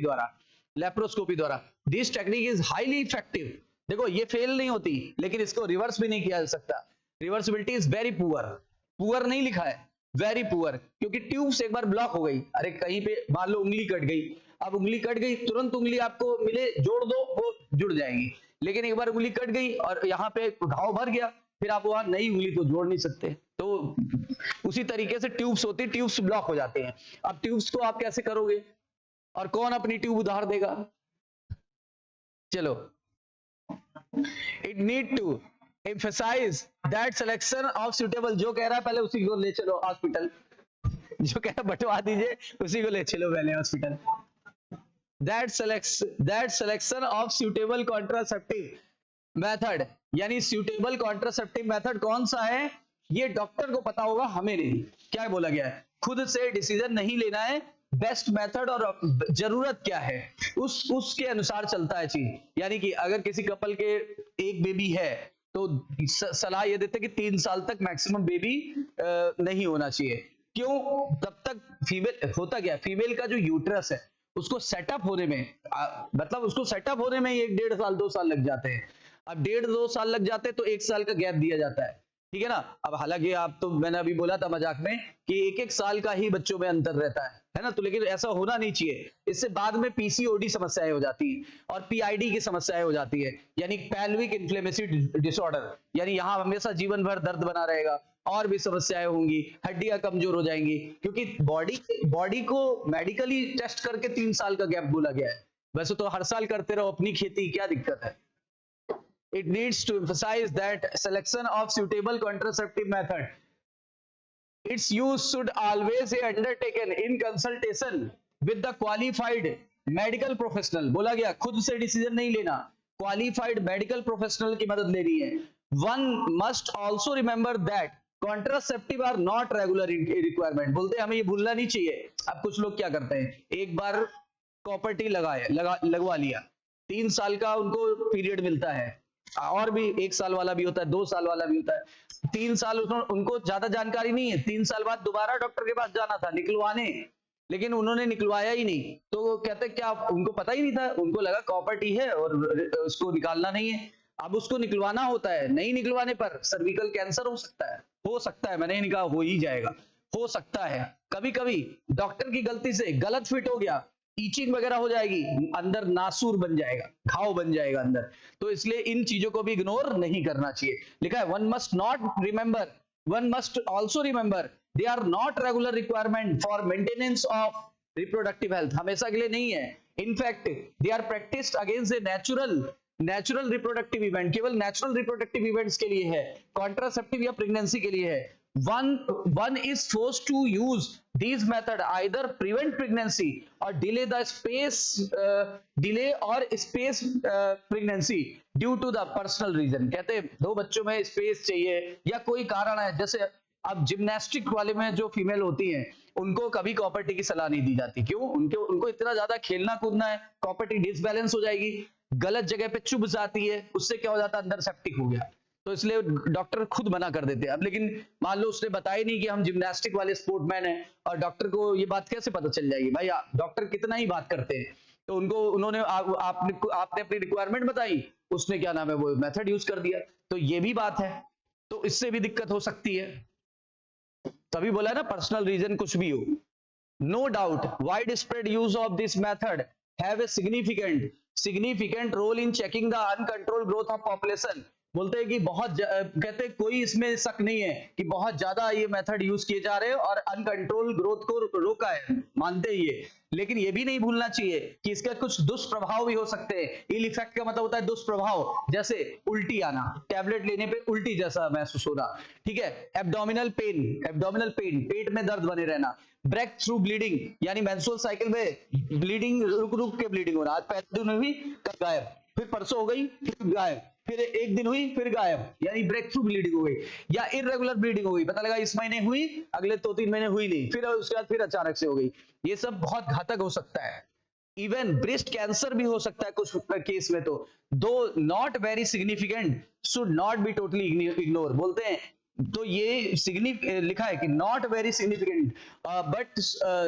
द्वारा। This technique is highly effective. देखो, ये फेल नहीं होती, लेकिन इसको रिवर्स भी नहीं किया जा सकता, रिवर्सिबिलिटी इज वेरी पुअर नहीं लिखा है, वेरी पुअर, क्योंकि ट्यूब्स एक बार ब्लॉक हो गई, अरे कहीं पे मान लो उंगली कट गई, अब उंगली कट गई, तुरंत उंगली आपको मिले जोड़ दो, वो जुड़ जाएंगी, लेकिन एक बार उंगली कट गई और यहाँ पे घाव भर गया, फिर आप वहां नई उंगली तो जोड़ नहीं सकते। तो उसी तरीके से ट्यूब्स होती, ट्यूब्स ब्लॉक हो जाते हैं। अब ट्यूब्स को आप कैसे करोगे, और कौन अपनी ट्यूब उधार देगा, चलो, it need to emphasize that selection of suitable, जो कह रहा है पहले उसी को ले चलो हॉस्पिटल, जो कह रहा बंटवा दीजिए उसी को ले चलो पहले hospital. that selection of suitable contraceptive method, यानी suitable contraceptive method कौन सा है, ये डॉक्टर को पता होगा, हमें नहीं। क्या बोला गया है, खुद से डिसीजन नहीं लेना है, बेस्ट मेथड और जरूरत क्या है उसके अनुसार चलता है चीज। यानी कि अगर किसी कपल के एक बेबी है तो सलाह ये देते हैं कि 3 साल तक मैक्सिमम बेबी नहीं होना चाहिए। क्यों, तब तक फीमेल, होता क्या, फीमेल का जो यूट्रस है उसको सेटअप होने में, मतलब उसको सेटअप होने में 1-1.5 साल 2 साल लग जाते हैं। अब 1.5-2 साल लग जाते हैं तो 1 साल का गैप दिया जाता है, ठीक है ना। अब हालांकि आप तो, मैंने अभी बोला था मजाक में कि 1-1 साल का ही बच्चों में अंतर रहता है ना, तो लेकिन ऐसा होना नहीं चाहिए, इससे बाद में पीसीओडी समस्याएं हो जाती है और पीआईडी की समस्याएं हो जाती है, यानी पेल्विक इन्फ्लेमेटरी डिसऑर्डर, यानी यहाँ हमेशा जीवन भर दर्द बना रहेगा, और भी समस्याएं होंगी, हड्डियां कमजोर हो जाएंगी, क्योंकि बॉडी को मेडिकली टेस्ट करके 3 साल का गैप बोला गया है। वैसे तो हर साल करते रहो अपनी खेती, क्या दिक्कत है। it needs to emphasize that selection of suitable contraceptive method, its use should always be undertaken in consultation with the qualified medical professional. बोला गया खुद से डिसीजन नहीं लेना, क्वालिफाइड मेडिकल प्रोफेशनल की मदद लेनी है. One must also remember that contraceptive are not regular requirement. बोलते हैं हमें ये भूलना नहीं चाहिए. अब कुछ लोग क्या करते हैं, एक बार प्रॉपर्टी लगवा लिया, 3 साल का उनको पीरियड मिलता है, और भी 1 साल वाला भी होता है, 2 साल वाला भी होता है. 3 साल उनको ज्यादा जानकारी नहीं है, 3 साल बाद दोबारा डॉक्टर के पास जाना था निकलवाने, लेकिन उन्होंने निकलवाया ही नहीं. तो कहते क्या, उनको पता ही नहीं था, उनको लगा प्रॉपर्टी है और उसको निकालना नहीं है. अब उसको निकलवाना होता है, नहीं निकलवाने पर सर्विकल कैंसर हो सकता है, मैंने नहीं कहा हो ही जाएगा, हो सकता है. कभी कभी डॉक्टर की गलती से गलत फिट हो गया, ईचिंग वगैरह हो जाएगी, अंदर नासूर बन जाएगा, घाव बन जाएगा अंदर. तो इसलिए इन चीजों को भी इग्नोर नहीं करना चाहिए. लिखा है one must also remember they are not regular requirement for maintenance of reproductive health. हमेशा के लिए नहीं है. In fact they are practised against a natural reproductive event. केवल नेचुरल रिप्रोडक्टिव इवेंट्स के लिए है, कॉन्ट्रासेप्टिव या प्रेगनेंसी के लिए है. One is forced to use these method either prevent pregnancy or delay pregnancy due to the personal reason. कहते हैं 2 बच्चों में स्पेस चाहिए या कोई कारण है, जैसे अब जिम्नास्टिक वाले में जो फीमेल होती हैं उनको कभी प्रॉपर्टी की सलाह नहीं दी जाती. क्यों? उनको इतना ज्यादा खेलना कूदना है, प्रॉपर्टी डिसबैलेंस हो जाएगी, गलत जगह पे चुभ जाती है, उससे क्या हो जाता है, अंदर सेप्टिक हो गया. तो इसलिए डॉक्टर खुद मना कर देते हैं. अब लेकिन मान लो उसने बताया नहीं कि हम जिम्नास्टिक वाले स्पोर्टमैन हैं, और डॉक्टर को ये बात कैसे पता चल जाएगी? भाई डॉक्टर कितना ही बात करते हैं. तो उन्होंने आपने अपनी रिक्वायरमेंट बताई, उसने क्या नाम है वो मेथड यूज कर दिया. तो ये भी बात है, तो इससे भी दिक्कत हो सकती है. तभी बोला है ना, पर्सनल रीजन कुछ भी हो. No doubt wide spread use of this method have a significant role in checking the uncontrolled growth of population. बोलते हैं कि कहते हैं कोई इसमें शक नहीं है कि बहुत ज्यादा ये मेथड यूज किए जा रहे हैं और अनकंट्रोल ग्रोथ को रोका है, मानते ही है. लेकिन ये भी नहीं भूलना चाहिए कि इसका कुछ दुष्प्रभाव भी हो सकते हैं. इल इफेक्ट का मतलब होता है दुष्प्रभाव, जैसे उल्टी आना, टैबलेट लेने पे उल्टी जैसा महसूस होना, ठीक है. एब्डोमिनल पेन, पेट में दर्द बने रहना. ब्रेक थ्रू ब्लीडिंग, यानी मेंस्ट्रुअल साइकिल में ब्लीडिंग रुक के ब्लीडिंग होना. आज पहले दिन हुई, कल गायब, फिर परसों हो गई, फिर गायब, फिर एक दिन हुई, फिर गायब, यानी ब्रेक थ्रू ब्लीडिंग हो गई. या इरेगुलर ब्लीडिंग हो गई, पता लगा इस महीने हुई, अगले 2-3 महीने हुई नहीं, फिर उसके बाद फिर अचानक से हो गई. ये सब बहुत घातक हो सकता है. इवन ब्रेस्ट कैंसर भी हो सकता है कुछ केस में. तो दो not very significant should not be totally ignore. बोलते हैं तो ये लिखा है कि not very significant but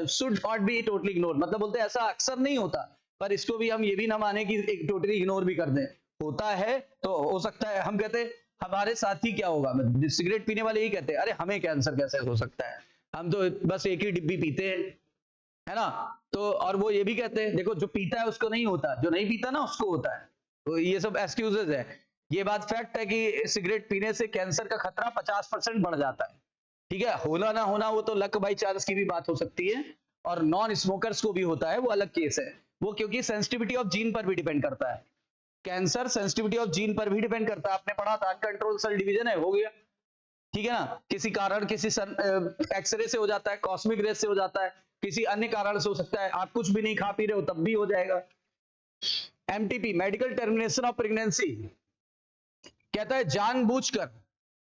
should not be totally ignore. मतलब बोलते हैं ऐसा अक्सर नहीं होता, पर इसको भी हम ये भी ना माने कि एक टोटली इग्नोर भी कर दें. होता है तो हो सकता है. हम कहते हैं हमारे साथ ही क्या होगा, सिगरेट पीने वाले ही कहते हैं अरे हमें कैंसर कैसे हो सकता है, हम तो बस एक ही डिब्बी पीते हैं, है ना. तो और वो ये भी कहते हैं देखो जो पीता है उसको नहीं होता, जो नहीं पीता ना उसको होता है. तो ये सब एक्सक्यूजेज है. ये बात फैक्ट है कि सिगरेट पीने से कैंसर का खतरा 50% बढ़ जाता है. ठीक है, होना ना होना वो तो लक बाई चांस की भी बात हो सकती है, और नॉन स्मोकर्स को भी होता है, वो अलग केस है. वो क्योंकि सेंसिटिविटी ऑफ जीन पर भी डिपेंड करता है. कैंसर सेंसिटिविटी ऑफ जीन पर भी डिपेंड करता है. आपने पढ़ा था अनकंट्रोल सेल डिवीजन है, हो गया, ठीक है ना. किसी कारण, किसी एक्सरे से हो जाता है, कॉस्मिक रेस से हो जाता है, किसी अन्य कारण से हो सकता है. आप कुछ भी नहीं खा पी रहे हो तब भी हो जाएगा. MTP, medical termination of pregnancy, कहता है जानबूझकर,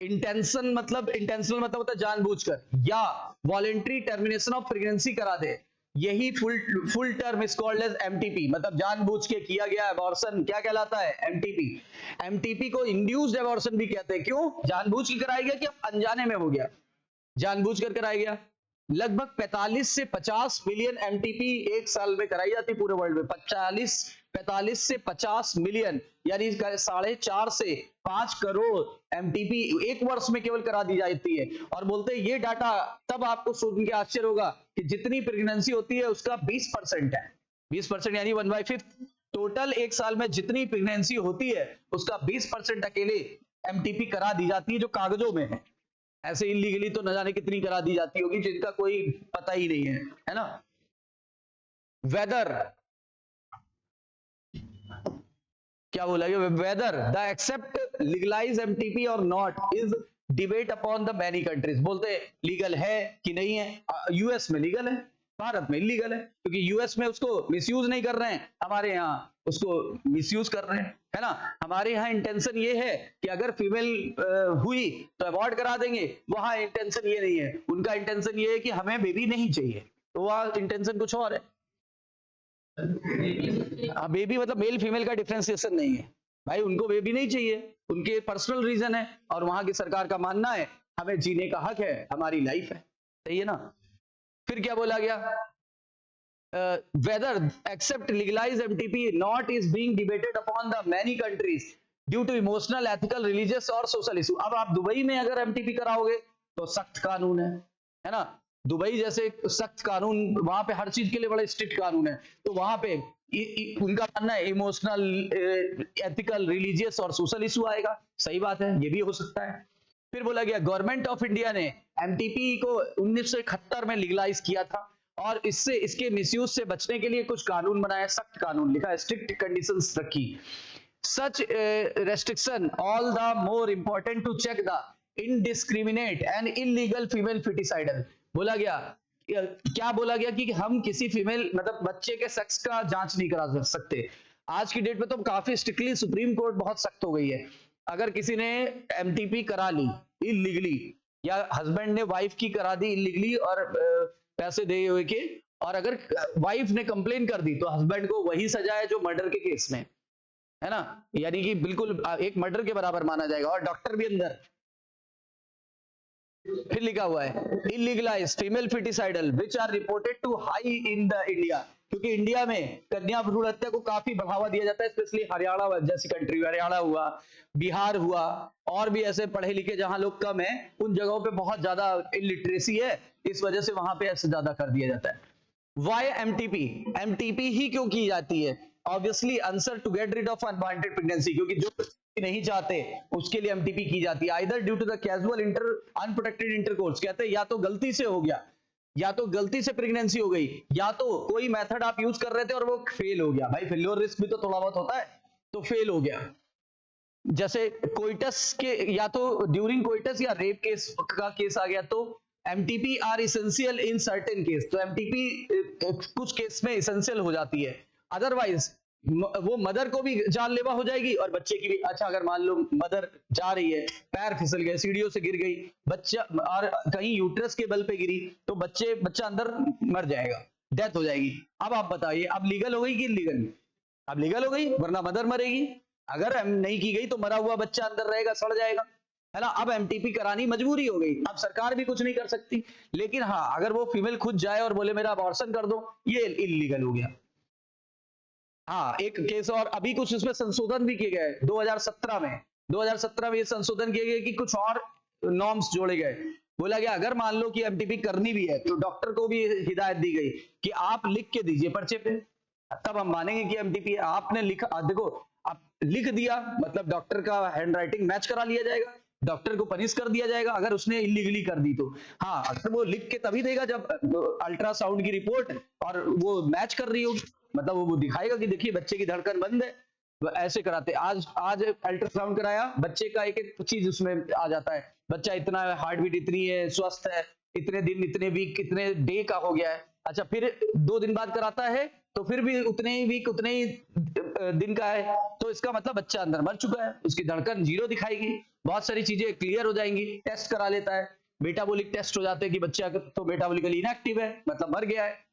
इंटेंशनल मतलब होता है जानबूझकर, या वॉलेंट्री टर्मिनेशन ऑफ प्रेगनेंसी करा दे, यही full term is called as MTP. मतलब जानबूझ के किया गया अबॉर्शन क्या कहलाता है, एमटीपी. एमटीपी को इंड्यूस्ड अबॉर्शन भी कहते हैं. क्यों? जानबूझ के कराया गया कि अब अनजाने में हो गया, जानबूझ कर कराया गया. लगभग 45 से 50 मिलियन एमटीपी एक साल में कराई जाती पूरे वर्ल्ड में. 45 से 50 मिलियन, यानी 4.5 से 5 करोड़ एमटीपी एक वर्ष में केवल करा दी जाती है. और बोलते हैं ये डाटा तब आपको सुन के आश्चर्य होगा कि जितनी प्रेगनेंसी होती है उसका 20% है. 20% यानी 1/5 टोटल एक साल में जितनी प्रेगनेंसी होती है उसका 20% अकेले एमटीपी करा दी जाती है, जो कागजों में है. ऐसे इलीगली तो न जाने कितनी करा दी जाती होगी जिनका कोई पता ही नहीं है ना. वेदर क्या बोला गया, whether the accept legalise MTP और not is debate upon the many countries. बोलते हैं लीगल है कि नहीं है, यूएस में लीगल है, भारत में इलीगल है, क्योंकि यूएस में उसको मिसयूज नहीं कर रहे हैं, हमारे यहाँ उसको मिसयूज कर रहे हैं, है ना। हमारे यहाँ इंटेंशन ये है कि अगर फीमेल हुई तो अवॉर्ड करा देंगे, वहां इंटेंशन ये नहीं है, उनका इंटेंशन ये है कि हमें बेबी नहीं चाहिए, तो वहां इंटेंशन कुछ और है। बेबी मतलब मेल फीमेल का डिफरेंशिएशन नहीं है भाई, उनको बेबी नहीं चाहिए, उनके पर्सनल रीजन है, और वहां की सरकार का मानना है हमें जीने का हक है, हमारी लाइफ है, सही है ना। फिर क्या बोला गया, whether accept legalize MTP not is being debated upon the many countries due to emotional, ethical, religious और social issue। अब आप दुबई में अगर MTP कराओगे तो सख्त कानून है ना, दुबई जैसे सख्त कानून, वहां पे हर चीज के लिए बड़ा स्ट्रिक्ट कानून है, तो वहां पे उनका मानना है इमोशनल, एथिकल, रिलीजियस और सोशल इशू आएगा, सही बात है, ये भी हो सकता है। फिर बोला गया गवर्नमेंट ऑफ इंडिया ने एमटीपी को 1971 में लीगलाइज किया था, और इससे इसके मिसयूज से बचने के लिए कुछ कानून बनाए, सख्त कानून लिखा है, स्ट्रिक्ट कंडीशंस रखी। Such restriction all the more important to check the indiscriminate and illegal female foeticidal. बोला गया, क्या बोला गया कि हम किसी फीमेल मतलब बच्चे के सेक्स का जांच नहीं करा सकते। आज की डेट में तो काफी स्ट्रिक्टली सुप्रीम कोर्ट बहुत सख्त हो गई है, अगर किसी ने एमटीपी करा ली इलीगली, या हस्बैंड ने वाइफ की करा दी इलीगली और पैसे दे हुए के, और अगर वाइफ ने कंप्लेन कर दी तो हस्बैंड को वही सजा है जो मर्डर के केस में, है ना, यानी कि बिल्कुल एक मर्डर के बराबर माना जाएगा, और डॉक्टर भी अंदर। फिर लिखा हुआ है illegalise female foeticidal which are reported to high in the India, क्योंकि इंडिया में कन्या भ्रूण हत्या को काफी बढ़ावा दिया जाता है, स्पेशली हरियाणा जैसी कंट्री, हरियाणा हुआ, बिहार हुआ, और भी ऐसे पढ़े लिखे जहां लोग कम है, उन जगहों पे बहुत ज्यादा इलिटरेसी है, इस वजह से वहां पे ऐसे ज्यादा कर दिया जाता है। वाई एमटीपी, एमटीपी ही क्यों की जाती है, obviously answer to get rid of unwanted pregnancy, क्योंकि जो नहीं चाहते उसके लिए एमटीपी की जाती है, either due to the casual unprotected intercourse, कहते हैं या तो गलती से हो गया, या तो गलती से प्रेगनेंसी हो गई, या तो कोई मेथड आप यूज कर रहे थे और वो फेल हो गया, भाई फेल्योर रिस्क भी तो थोड़ा बहुत होता है, तो फेल हो गया। जैसे कोइटस के, या तो ड्यूरिंग कोइटस या रेप केस का केस आ गया, तो MTP are essential in certain case, तो एमटीपी कुछ केस में इसेंशियल हो जाती है, अदरवाइज वो मदर को भी जानलेवा हो जाएगी और बच्चे की भी। अच्छा, अगर मान लो मदर जा रही है, पैर फिसल गए, सीढ़ियों से गिर गई, बच्चा और कहीं यूट्रस के बल पे गिरी, तो बच्चा अंदर मर जाएगा, डेथ हो जाएगी। अब आप बताइए, अब लीगल हो गई कि इलीगल? अब लीगल हो गई, वरना मदर मरेगी, अगर नहीं की गई तो मरा हुआ बच्चा अंदर रहेगा, सड़ जाएगा, है ना। अब एमटीपी करानी मजबूरी हो गई, अब सरकार भी कुछ नहीं कर सकती, लेकिन हाँ अगर वो फीमेल खुद जाए और बोले मेरा अबॉर्शन कर दो, ये इलीगल हो गया। हाँ, एक केस और अभी कुछ इसमें संशोधन भी किए गए 2017 में ये संशोधन किए गए कि कुछ और नॉर्म्स जोड़े गए। बोला गया अगर मान लो कि एमटीपी करनी भी है तो डॉक्टर को भी हिदायत दी गई कि आप लिख के दीजिए पर्चे पे, तब हम मानेंगे कि एमटीपी है। आपने लिखा, देखो आप लिख दिया मतलब डॉक्टर का हैंडराइटिंग मैच करा लिया जाएगा, डॉक्टर को पनिश कर दिया जाएगा अगर उसने इलीगली कर दी तो। हाँ, अगर वो लिख के तभी देगा जब अल्ट्रासाउंड की रिपोर्ट और वो मैच कर रही होगी, मतलब वो दिखाएगा कि देखिए बच्चे की धड़कन बंद है, ऐसे कराते। आज अल्ट्रासाउंड कराया, बच्चे का एक एक चीज उसमें आ जाता है, बच्चा इतना हार्ट बीट इतनी है, स्वस्थ है, इतने दिन, इतने वीक, इतने डे का हो गया है। अच्छा, फिर 2 दिन बाद कराता है तो फिर भी उतने ही वीक, उतने ही दिन का है, तो इसका मतलब बच्चा अंदर मर चुका है, उसकी धड़कन 0 दिखाएगी, बहुत सारी चीजें क्लियर हो जाएंगी। टेस्ट करा लेता है, मेटाबॉलिक टेस्ट हो जाते हैं कि बच्चा तो मेटाबॉलिकली इनएक्टिव है, मतलब मर गया है,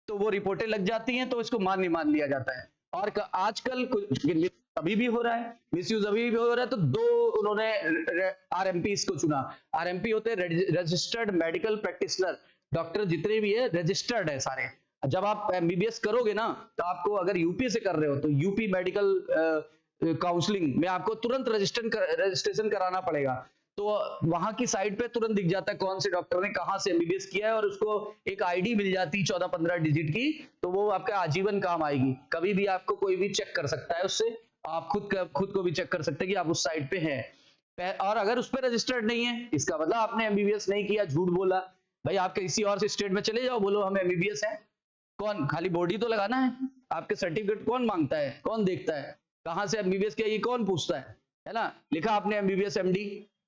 तो वो रिपोर्टें लग जाती हैं, तो इसको मान लिया जाता है। और आजकल अभी भी हो रहा है मिसयूज, अभी भी हो रहा है, तो 2 उन्होंने आरएमपी इसको चुना। आरएमपी होते हैं रजिस्टर्ड मेडिकल प्रैक्टिशनर, डॉक्टर जितने भी है रजिस्टर्ड है सारे। जब आप एमबीबीएस करोगे ना, तो आपको अगर यूपी से कर रहे हो तो यूपी मेडिकल काउंसलिंग में आपको तुरंत रजिस्ट्रेशन कराना पड़ेगा, तो वहां की साइट पे तुरंत दिख जाता है कौन से डॉक्टर ने कहां से एमबीबीएस किया है, और उसको एक आईडी मिल जाती है 14-15 डिजिट की, तो वो आपका आजीवन काम आएगी। कभी भी आपको कोई भी चेक कर सकता है उससे, आप खुद को भी चेक कर सकते हैं कि आप उस साइट पे हैं। और अगर उस पर रजिस्टर्ड नहीं है, इसका मतलब आपने एमबीबीएस नहीं किया, झूठ बोला। भाई आप किसी और स्टेट में चले जाओ, बोलो हम एमबीबीएस है, कौन, खाली बॉडी तो लगाना है, आपके सर्टिफिकेट कौन मांगता है, कौन देखता है? कहां से एमबीबीएस किया, ये कौन पूछता है ना। लिखा आपने एमबीबीएस एमडी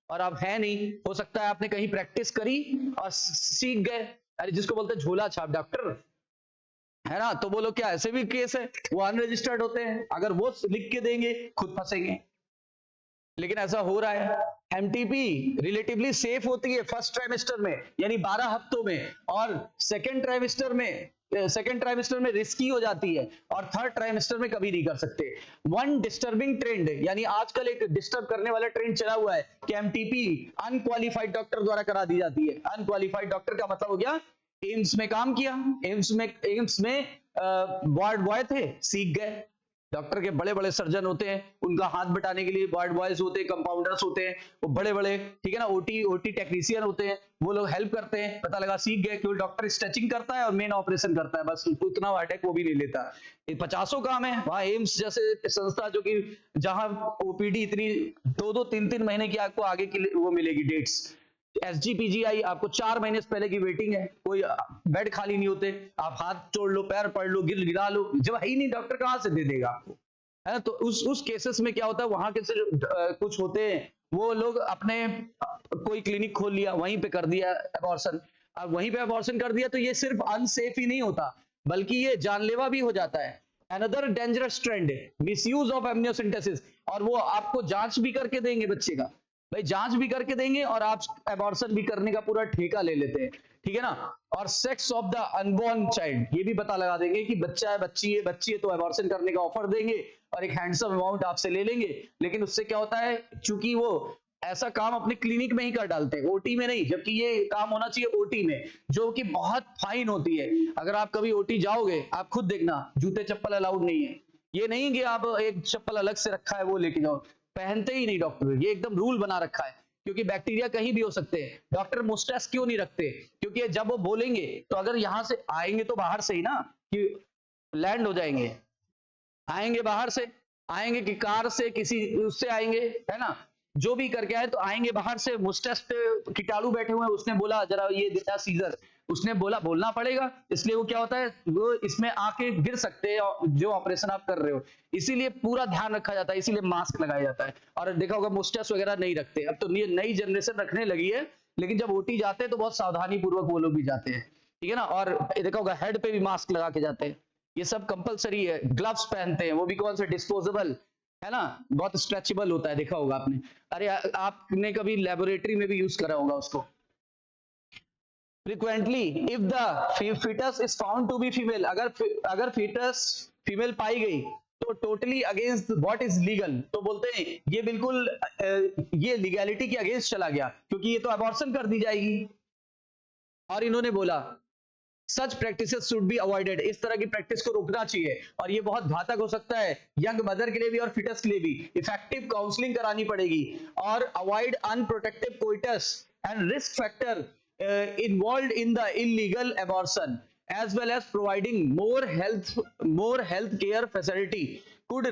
और आप है नहीं, हो सकता है आपने कहीं प्रैक्टिस करी और सीख गए। अरे जिसको बोलते हैं झोला छाप डॉक्टर, है ना। तो वो लोग क्या, ऐसे भी केस है, वो अनरजिस्टर्ड होते हैं, अगर वो लिख के देंगे खुद फंसेंगे। लेकिन ऐसा हो रहा है। एमटीपी रिलेटिवली सेफ होती है फर्स्ट ट्राइमेस्टर में, यानी 12 हफ्तों में, और सेकेंड ट्राइमेस्टर में रिस्की हो जाती है, और थर्ड ट्राइमेस्टर में कभी नहीं कर सकते। वन डिस्टर्बिंग ट्रेंड, यानी आजकल एक डिस्टर्ब करने वाला ट्रेंड चला हुआ है कि एमटीपी अनक्वालिफाइड डॉक्टर द्वारा करा दी जाती है। अनक्वालिफाइड डॉक्टर का मतलब हो गया एम्स में काम किया, एम्स में वार्ड बॉय थे, सीख गए। डॉक्टर के बड़े बड़े सर्जन होते हैं, उनका हाथ बटाने के लिए वार्ड बॉयज होते हैं, कंपाउंडर्स होते हैं, वो बड़े बड़े, ठीक है ना, ओटी टेक्नीशियन होते हैं, वो लोग हेल्प करते हैं। पता लगा सीख गए, क्योंकि डॉक्टर स्ट्रेचिंग करता है और मेन ऑपरेशन करता है, बस उतना अटैक वो भी नहीं लेता। 50 काम है वहां। एम्स जैसे संस्था जो कि जहां ओपीडी इतनी 2-2, 3-3 महीने की आपको आगे की वो मिलेगी डेट्स। एसजीपीजीआई आपको 4 महीने से पहले की वेटिंग है, कोई बेड खाली नहीं होते, आप हाथ तोड़ लो, पैर पड़ लो, गिरा लो, जब है ही नहीं डॉक्टर कहां से दे देगा आपको, है ना। तो उस केसेस में क्या होता है, वहां के कुछ होते हैं, वो लोग अपने कोई क्लिनिक खोल लिया, वहीं पे कर दिया अबॉर्शन। अब वहीं पे अबॉर्शन कर दिया तो ये सिर्फ अनसेफ ही नहीं होता, बल्कि ये जानलेवा भी हो जाता है। अनदर डेंजरस ट्रेंड है मिसयूज ऑफ एमनियोसेंटेसिस, और वो आपको जांच भी करके देंगे बच्चे का, भाई जांच भी करके देंगे और आप एबॉर्शन भी करने का पूरा ठेका ले लेते हैं, ठीक है ना। और sex of the unborn child, ये भी पता लगा देंगे कि बच्चा है, बच्ची है, तो एबॉर्शन करने का ऑफर देंगे और एक हैंडसम अमाउंट आपसे ले लेंगे। लेकिन उससे क्या होता है, चूंकि वो ऐसा काम अपने क्लिनिक में ही कर डालते हैं, ओटी में नहीं, जबकि ये काम होना चाहिए ओटी में, जो कि बहुत फाइन होती है। अगर आप कभी ओटी जाओगे, आप खुद देखना, जूते चप्पल अलाउड नहीं है। ये नहीं कि आप एक चप्पल अलग से रखा है वो लेके जाओ, पहनते ही नहीं डॉक्टर, ये एकदम रूल बना रखा है, क्योंकि बैक्टीरिया कहीं भी हो सकते हैं। डॉक्टर मुस्टैच क्यों नहीं रखते, क्योंकि जब वो बोलेंगे तो अगर यहां से आएंगे तो बाहर से ही ना, कि लैंड हो जाएंगे, आएंगे बाहर से, आएंगे कि कार से, किसी उससे आएंगे, है ना, जो भी करके आए तो आएंगे बाहर से। मुस्टैच पे कीटाणु बैठे हुए हैं, उसने बोला जरा ये देना सीजर, उसने बोला बोलना पड़ेगा, इसलिए वो क्या होता है, वो इसमें आके गिर सकते हैं जो ऑपरेशन आप कर रहे हो, इसीलिए पूरा ध्यान रखा जाता है, इसीलिए मास्क लगाया जाता है। और देखा होगा मुस्टैच वगैरह नहीं रखते, अब तो ये नई जनरेशन रखने लगी है, लेकिन जब ओटी जाते हैं तो बहुत सावधानी पूर्वक वो लोग भी जाते हैं, ठीक है ना। और देखा होगा हेड पे भी मास्क लगा के जाते हैं, ये सब कंपलसरी है। ग्लव्स पहनते हैं, वो भी कौन से, डिस्पोजेबल, है ना, बहुत स्ट्रेचेबल होता है, देखा होगा आपने। अरे आपने कभी लेबोरेटरी में भी यूज करा होगा उसको। Frequently if the foetus is found to be female, अगर फीटस फीमेल पाई गई तो totally against what is legal, तो बोलते हैं ये बिल्कुल ये लीगैलिटी के अगेंस्ट चला गया, क्योंकि ये तो अबॉर्शन कर दी जाएगी। और इन्होंने बोला सच प्रैक्टिसेस शुड बी अवॉइडेड, इस तरह की प्रैक्टिस को रोकना चाहिए, और ये बहुत घातक हो सकता है यंग मदर के लिए भी और फिटस के लिए भी। इफेक्टिव काउंसलिंग करानी पड़ेगी, और avoid unprotective coitus and risk factor involved in the illegal abortion, as well as providing more health care facility could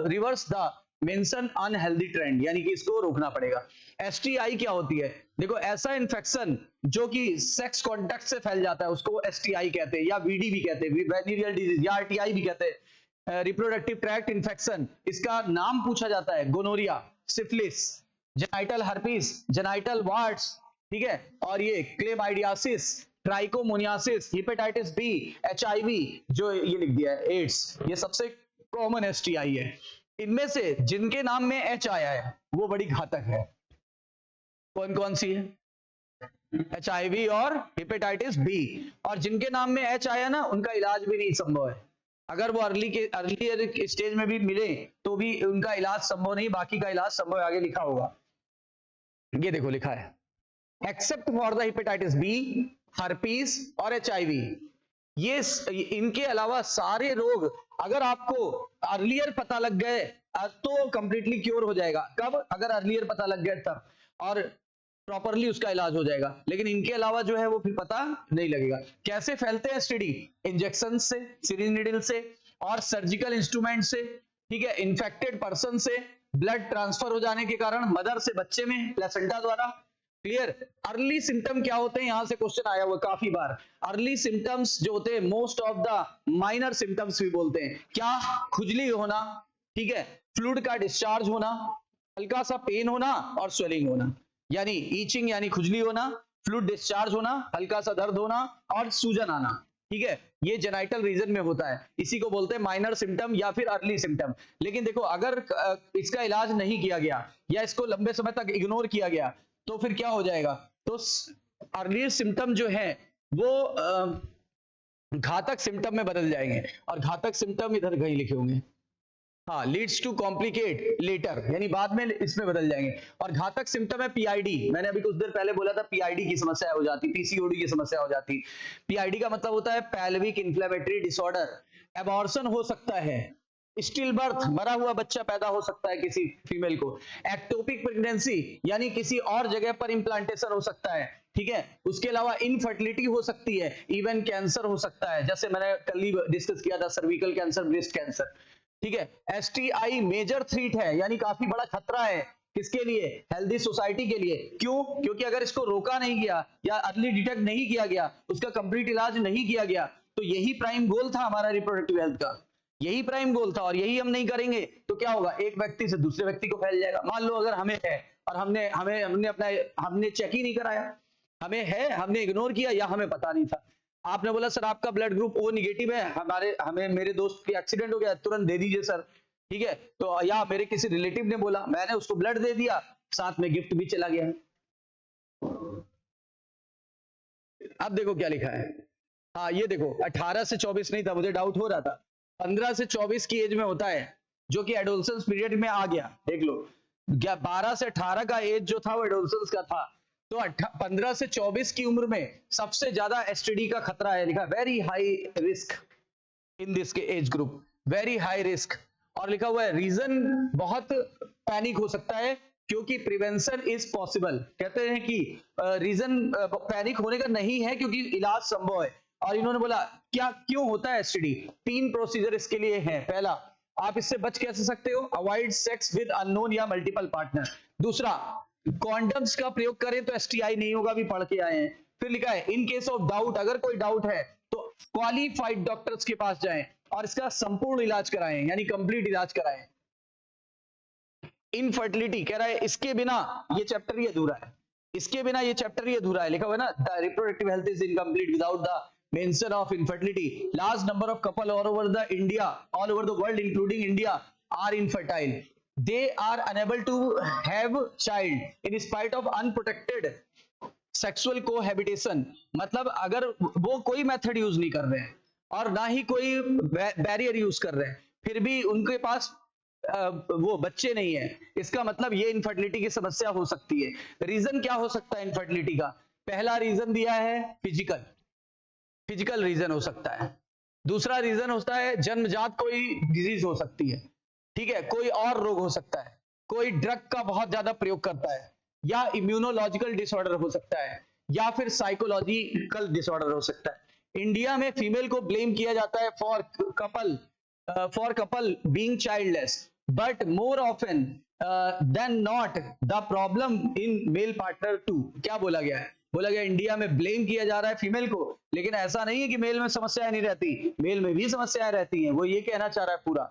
reverse the mentioned unhealthy trend, यानी कि इसको रोकना पड़ेगा। STI क्या होती है, देखो ऐसा इन्फेक्शन जो कि सेक्स कॉन्टैक्ट से फैल जाता है उसको STI कहते हैं, या VD भी कहते हैं, वेनेरियल डिजीज, या RTI भी कहते हैं, रिप्रोडक्टिव ट्रैक्ट इन्फेक्शन। इसका नाम पूछा जाता है gonorrhoea, syphilis, genital herpes, genital warts, ठीक है, और ये chlamydiasis, trichomoniasis, hepatitis B, HIV, जो ये लिख दिया है एड्स, ये सबसे कॉमन STI है। इनमें से जिनके नाम में H आया है वो बड़ी घातक है। कौन कौन सी है, HIV और हेपेटाइटिस बी, और जिनके नाम में H आया ना उनका इलाज भी नहीं संभव है। अगर वो अर्ली स्टेज में भी मिले तो भी उनका इलाज संभव नहीं, बाकी का इलाज संभव है, आगे लिखा होगा, ये देखो लिखा है, except for the hepatitis B, herpes और HIV, ये इनके अलावा सारे रोग अगर आपको अर्लियर पता लग गए तो कंप्लीटली क्योर हो जाएगा। कब, अगर अर्लियर पता लग गया तब, और प्रॉपरली उसका इलाज हो जाएगा। लेकिन इनके अलावा जो है वो फिर पता नहीं लगेगा। कैसे फैलते हैं STD, इंजेक्शन से, सिरिंज नीडल से और सर्जिकल इंस्ट्रूमेंट से, ठीक है, इन्फेक्टेड पर्सन से, ब्लड ट्रांसफर हो जाने के कारण मदर से बच्चे में प्लेसेंटा द्वारा। क्लियर। अर्ली सिम्टम क्या होते हैं, यहां से क्वेश्चन आया हुआ काफी बार। अर्ली सिम्टम्स जो होते हैं, most of the minor symptoms भी बोलते हैं, क्या, खुजली होना, ठीक है। फ्लूइड का डिस्चार्ज होना, हल्का सा पेन होना और स्वेलिंग होना, यानी ईचिंग यानी खुजली होना, फ्लूइड डिस्चार्ज होना, हल्का सा दर्द होना और सूजन आना, ठीक है। ये जेनाइटल रीजन में होता है, इसी को बोलते हैं माइनर सिम्टम या फिर अर्ली सिम्टम। लेकिन देखो अगर इसका इलाज नहीं किया गया या इसको लंबे समय तक इग्नोर किया गया तो फिर क्या हो जाएगा, तो अर्ली सिम्टम जो है वो घातक सिम्टम में बदल जाएंगे, और घातक सिम्टम इधर कहीं लिखे होंगे, हाँ, लीड्स टू कॉम्प्लिकेट लेटर, यानी बाद में इसमें बदल जाएंगे। और घातक सिम्टम है पीआईडी, मैंने अभी कुछ देर पहले बोला था पीआईडी की समस्या हो जाती, पीसीओडी की समस्या हो जाती। पीआईडी का मतलब होता है पैल्विक इन्फ्लेमेटरी डिसऑर्डर, एबॉर्शन हो सकता है, स्टिल बर्थ, मरा हुआ बच्चा पैदा हो सकता है किसी फीमेल को, एक्टोपिक प्रेगनेंसी यानी किसी और जगह पर इम्प्लांटेशन हो सकता है, ठीक है। उसके अलावा इनफर्टिलिटी हो सकती है, इवन कैंसर हो सकता है, जैसे मैंने कल ही डिस्कस किया था सर्विकल कैंसर, ब्रेस्ट कैंसर, ठीक है। एसटीआई मेजर थ्रेट है, यानी काफी बड़ा खतरा है, किसके लिए, हेल्दी सोसाइटी के लिए। क्यों, क्योंकि अगर इसको रोका नहीं गया या अर्ली डिटेक्ट नहीं किया गया, उसका कंप्लीट इलाज नहीं किया गया, तो यही प्राइम गोल था हमारा रिप्रोडक्टिव हेल्थ का, यही प्राइम गोल था। और यही हम नहीं करेंगे तो क्या होगा, एक व्यक्ति से दूसरे व्यक्ति को फैल जाएगा। मान लो अगर हमें है और हमने चेक ही नहीं कराया, हमें है, हमने इग्नोर किया या हमें पता नहीं था। आपने बोला सर आपका ब्लड ग्रुप ओ निगेटिव है, हमें मेरे दोस्त की एक्सीडेंट हो गया, तुरंत दे दीजिए सर, ठीक है। तो या मेरे किसी रिलेटिव ने बोला, मैंने उसको ब्लड दे दिया, साथ में गिफ्ट भी चला गया। अब देखो क्या लिखा है, हाँ ये देखो 18 से 24 नहीं था, मुझे डाउट हो रहा था, 15 से 24 की एज में होता है, जो कि एडोलसेंस पीरियड में आ गया। देख लो 12 से 18 का एज जो था वो एडोलसेंस का था, तो 15 से 24 की उम्र में सबसे ज्यादा एसटीडी का खतरा है, लिखा very high risk in this के age group, very high risk. और लिखा हुआ है रीजन बहुत पैनिक हो सकता है क्योंकि प्रिवेंशन इज पॉसिबल, कहते हैं कि रीजन पैनिक होने का नहीं है क्योंकि इलाज संभव है। और इन्होंने बोला क्या क्यों होता है एसटीडी, 3 प्रोसीजर इसके लिए हैं। पहला, आप इससे बच कैसे सकते हो, अवॉइड सेक्स विद अननोन या मल्टीपल पार्टनर। दूसरा, कॉन्डम्स का प्रयोग करें तो एसटीआई नहीं होगा, भी पढ़ के आए हैं। फिर लिखा है इन केस ऑफ डाउट, अगर कोई डाउट है तो क्वालिफाइड डॉक्टर्स के पास जाएं और इसका संपूर्ण इलाज कराएं, यानी कंप्लीट इलाज कराएं। इनफर्टिलिटी कह रहा है इसके बिना ये चैप्टर ही अधूरा है, इसके बिना ये चैप्टर ही अधूरा है। लिखा हुआ है ना, the reproductive health is incomplete without the mention of infertility. Large number of couple all over the India, all over the world including India are infertile. They are unable to have child in spite of unprotected sexual cohabitation. मतलब अगर वो कोई method use नहीं कर रहे हैं और ना ही कोई बैरियर यूज कर रहे हैं, फिर भी उनके पास वो बच्चे नहीं है, इसका मतलब ये इनफर्टिलिटी की समस्या हो सकती है। रीजन क्या हो सकता है इनफर्टिलिटी का, पहला रीजन दिया है फिजिकल रीजन हो सकता है। दूसरा रीजन होता है जन्मजात कोई डिजीज हो सकती है, ठीक है, कोई और रोग हो सकता है, कोई ड्रग का बहुत ज्यादा प्रयोग करता है, या इम्यूनोलॉजिकल डिसऑर्डर हो सकता है, या फिर साइकोलॉजिकल डिसऑर्डर हो सकता है। इंडिया में फीमेल को ब्लेम किया जाता है for couple being childless, but more often than not the problem in male partner too. क्या बोला गया है, बोला गया इंडिया में ब्लेम किया जा रहा है फीमेल को, लेकिन ऐसा नहीं है कि मेल में समस्याएं नहीं रहती, मेल में भी समस्याएं रहती हैं, वो ये कहना चाह रहा है पूरा।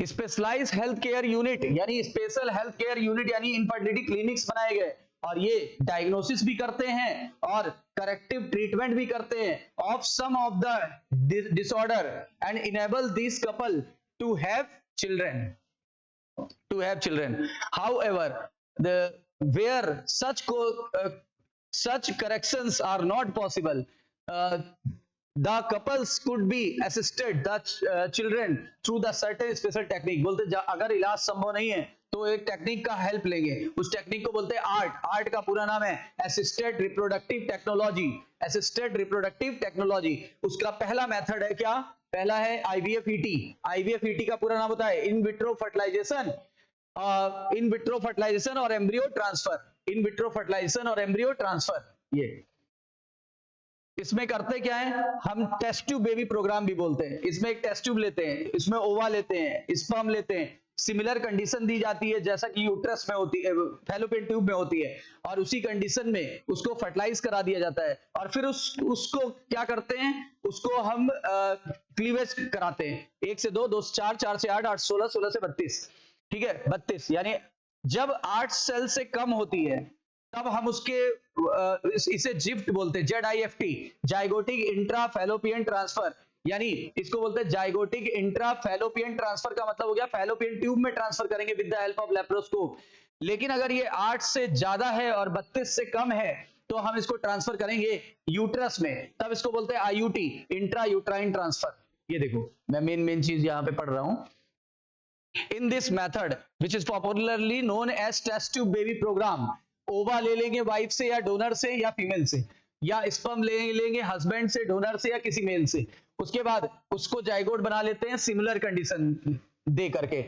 स्पेशलाइज्ड हेल्थ केयर यूनिट यानी स्पेशल हेल्थ केयर यूनिट यानी इनफर्टिलिटी क्लिनिक्स बनाए गए, और ये डायग्नोसिस भी करते हैं और करेक्टिव ट्रीटमेंट भी करते हैं of some of the disorder and enable this couple to have children, however where such corrections are not possible, the couples could be assisted the children through the certain special technique। बोलते अगर इलाज संभव नहीं है तो एक technique का help लेंगे, उस टेक्निक को बोलते हैं आर्ट का पूरा नाम है असिस्टेड रिप्रोडक्टिव टेक्नोलॉजी। उसका पहला मेथड है क्या, पहला है आईवीएफ का पूरा नाम होता है इन विट्रो फर्टिलाइजेशन और एम्ब्रियो ट्रांसफर। ये इसमें करते क्या है, हम टेस्ट ट्यूब बेबी प्रोग्राम भी बोलते हैं। इसमें एक टेस्ट ट्यूब लेते हैं, इसमें ओवा लेते हैं, स्पर्म लेते हैं, सिमिलर कंडीशन दी जाती है जैसा कि यूट्रस में होती है, फैलोपियन ट्यूब में होती है, और उसी कंडीशन में उसको फर्टिलाइज करा दिया जाता है। और फिर उसको क्या करते हैं, उसको हम क्लीवेज कराते हैं, 1 से 2, 2 से 4, 4 से 8, 8 से 16, 16 से 32, ठीक है 32, यानी जब 8 सेल से कम होती है तब हम उसके इसे जिफ्ट बोलते हैं, ZIFT, zygotic intra fallopian transfer, यानी इसको बोलते हैं जाइगोटिक इंट्रा फैलोपियन ट्रांसफर का मतलब हो गया फैलोपियन ट्यूब में ट्रांसफर करेंगे with the help of laparoscope. लेकिन अगर ये 8 से ज्यादा है और 32 से कम है तो हम इसको ट्रांसफर करेंगे यूट्रस में, तब इसको बोलते हैं IUT, इंट्रा यूट्राइन ट्रांसफर। ये देखो मैं मेन चीज यहां पे पढ़ रहा हूं। In this method, which is popularly known as test tube baby program, ओवा ले लेंगे वाइफ से या डोनर से या फीमेल से, या स्पर्म ले लेंगे हस्बैंड से, डोनर से या किसी मेल से, उसके बाद उसको जाइगोट बना लेते हैं सिमिलर कंडीशन दे करके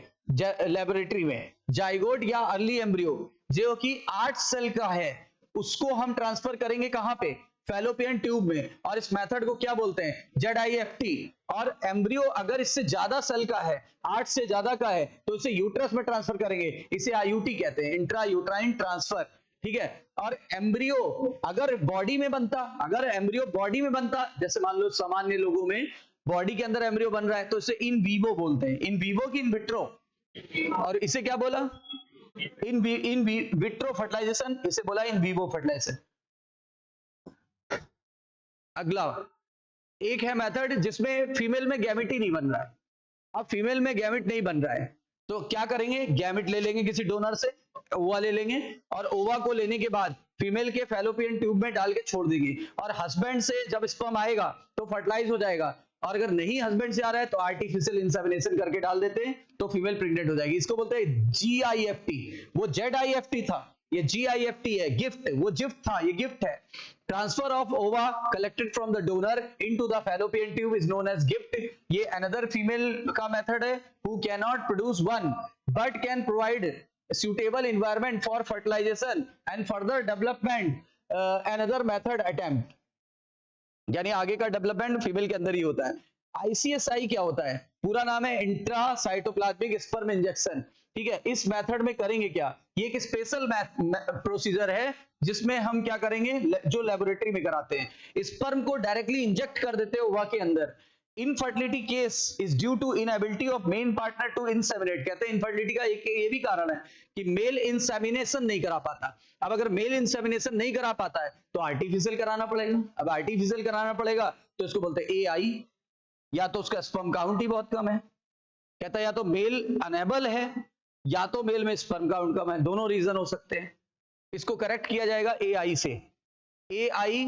लेबोरेटरी में। जाइगोट या अर्ली एम्ब्रियो जो कि 8 सेल का है उसको हम ट्रांसफर करेंगे कहां पे, फैलोपियन ट्यूब में, और इस मेथड को क्या बोलते हैं, ZIFT। और एम्ब्रियो अगर इससे ज्यादा सेल का है, 8 से ज्यादा का है, तो इसे यूट्रस में ट्रांसफर करेंगे, इसे IUT कहते हैं, इंट्रा यूट्राइन ट्रांसफर, ठीक है। और एम्ब्रियो अगर बॉडी में बनता, अगर एम्ब्रियो बॉडी में बनता, जैसे मान लो सामान्य लोगों में बॉडी के अंदर एम्ब्रियो बन रहा है, तो इसे इन वीवो बोलते हैं, इन वीवो की इन विट्रो, और इसे क्या बोला, इन विट्रो फर्टिलाइजेशन, इसे बोला इन वीवो फर्टिलाइजेशन। अगला एक है मेथड जिसमें फीमेल में गैमेट ही नहीं बन रहा है। अब फीमेल में गैमेट नहीं बन रहा है तो क्या करेंगे, गैमेट ले लेंगे किसी डोनर से, ओवा ले लेंगे, और ओवा को लेने के बाद फीमेल के फैलोपियन ट्यूब में डाल के छोड़ देंगे, और हस्बैंड से जब स्पर्म आएगा तो फर्टिलाइज हो जाएगा, और अगर नहीं हस्बैंड से आ रहा है तो आर्टिफिशियल इंसेमिनेशन करके डाल देते हैं तो फीमेल प्रेग्नेंट हो जाएगी। इसको बोलते हैं GIFT। वो ZIFT था, ये GIFT है, गिफ्ट, वो गिफ्ट था, ये गिफ्ट है। Transfer of ova collected from the donor into the fallopian tube is known as GIFT. ये अनदर फीमेल का मेथड है who can not produce one but can provide suitable environment for fertilization and further development, another method attempt, यानी आगे का development female के अंदर ही होता है। ICSI क्या होता है, पूरा नाम है इंट्रा साइटोप्लाज्मिक स्पर्म इंजेक्शन, ठीक है। इस मेथड में करेंगे क्या, ये एक स्पेशल प्रोसीजर है जिसमें हम क्या करेंगे, जो लेबोरेटरी में कराते हैं, स्पर्म को डायरेक्टली इंजेक्ट कर देते हैं ओवा के अंदर। Infertility case is due to inability of men partner to inseminate, कहते हैं इनफर्टिलिटी का एक ये भी कारण है कि मेल इंसेमिनेशन नहीं करा पाता। अब अगर मेल इंसेमिनेशन नहीं करा पाता है तो आर्टिफिशियल कराना पड़ेगा। अब आर्टिफिशियल कराना पड़ेगा तो इसको बोलते हैं AI, या तो उसका स्पर्म काउंट ही बहुत कम है, कहता है या तो मेल अनेबल है या तो मेल में स्पर्म काउंट कम है, दोनों रीजन हो सकते हैं। इसको करेक्ट किया जाएगा AI से। AI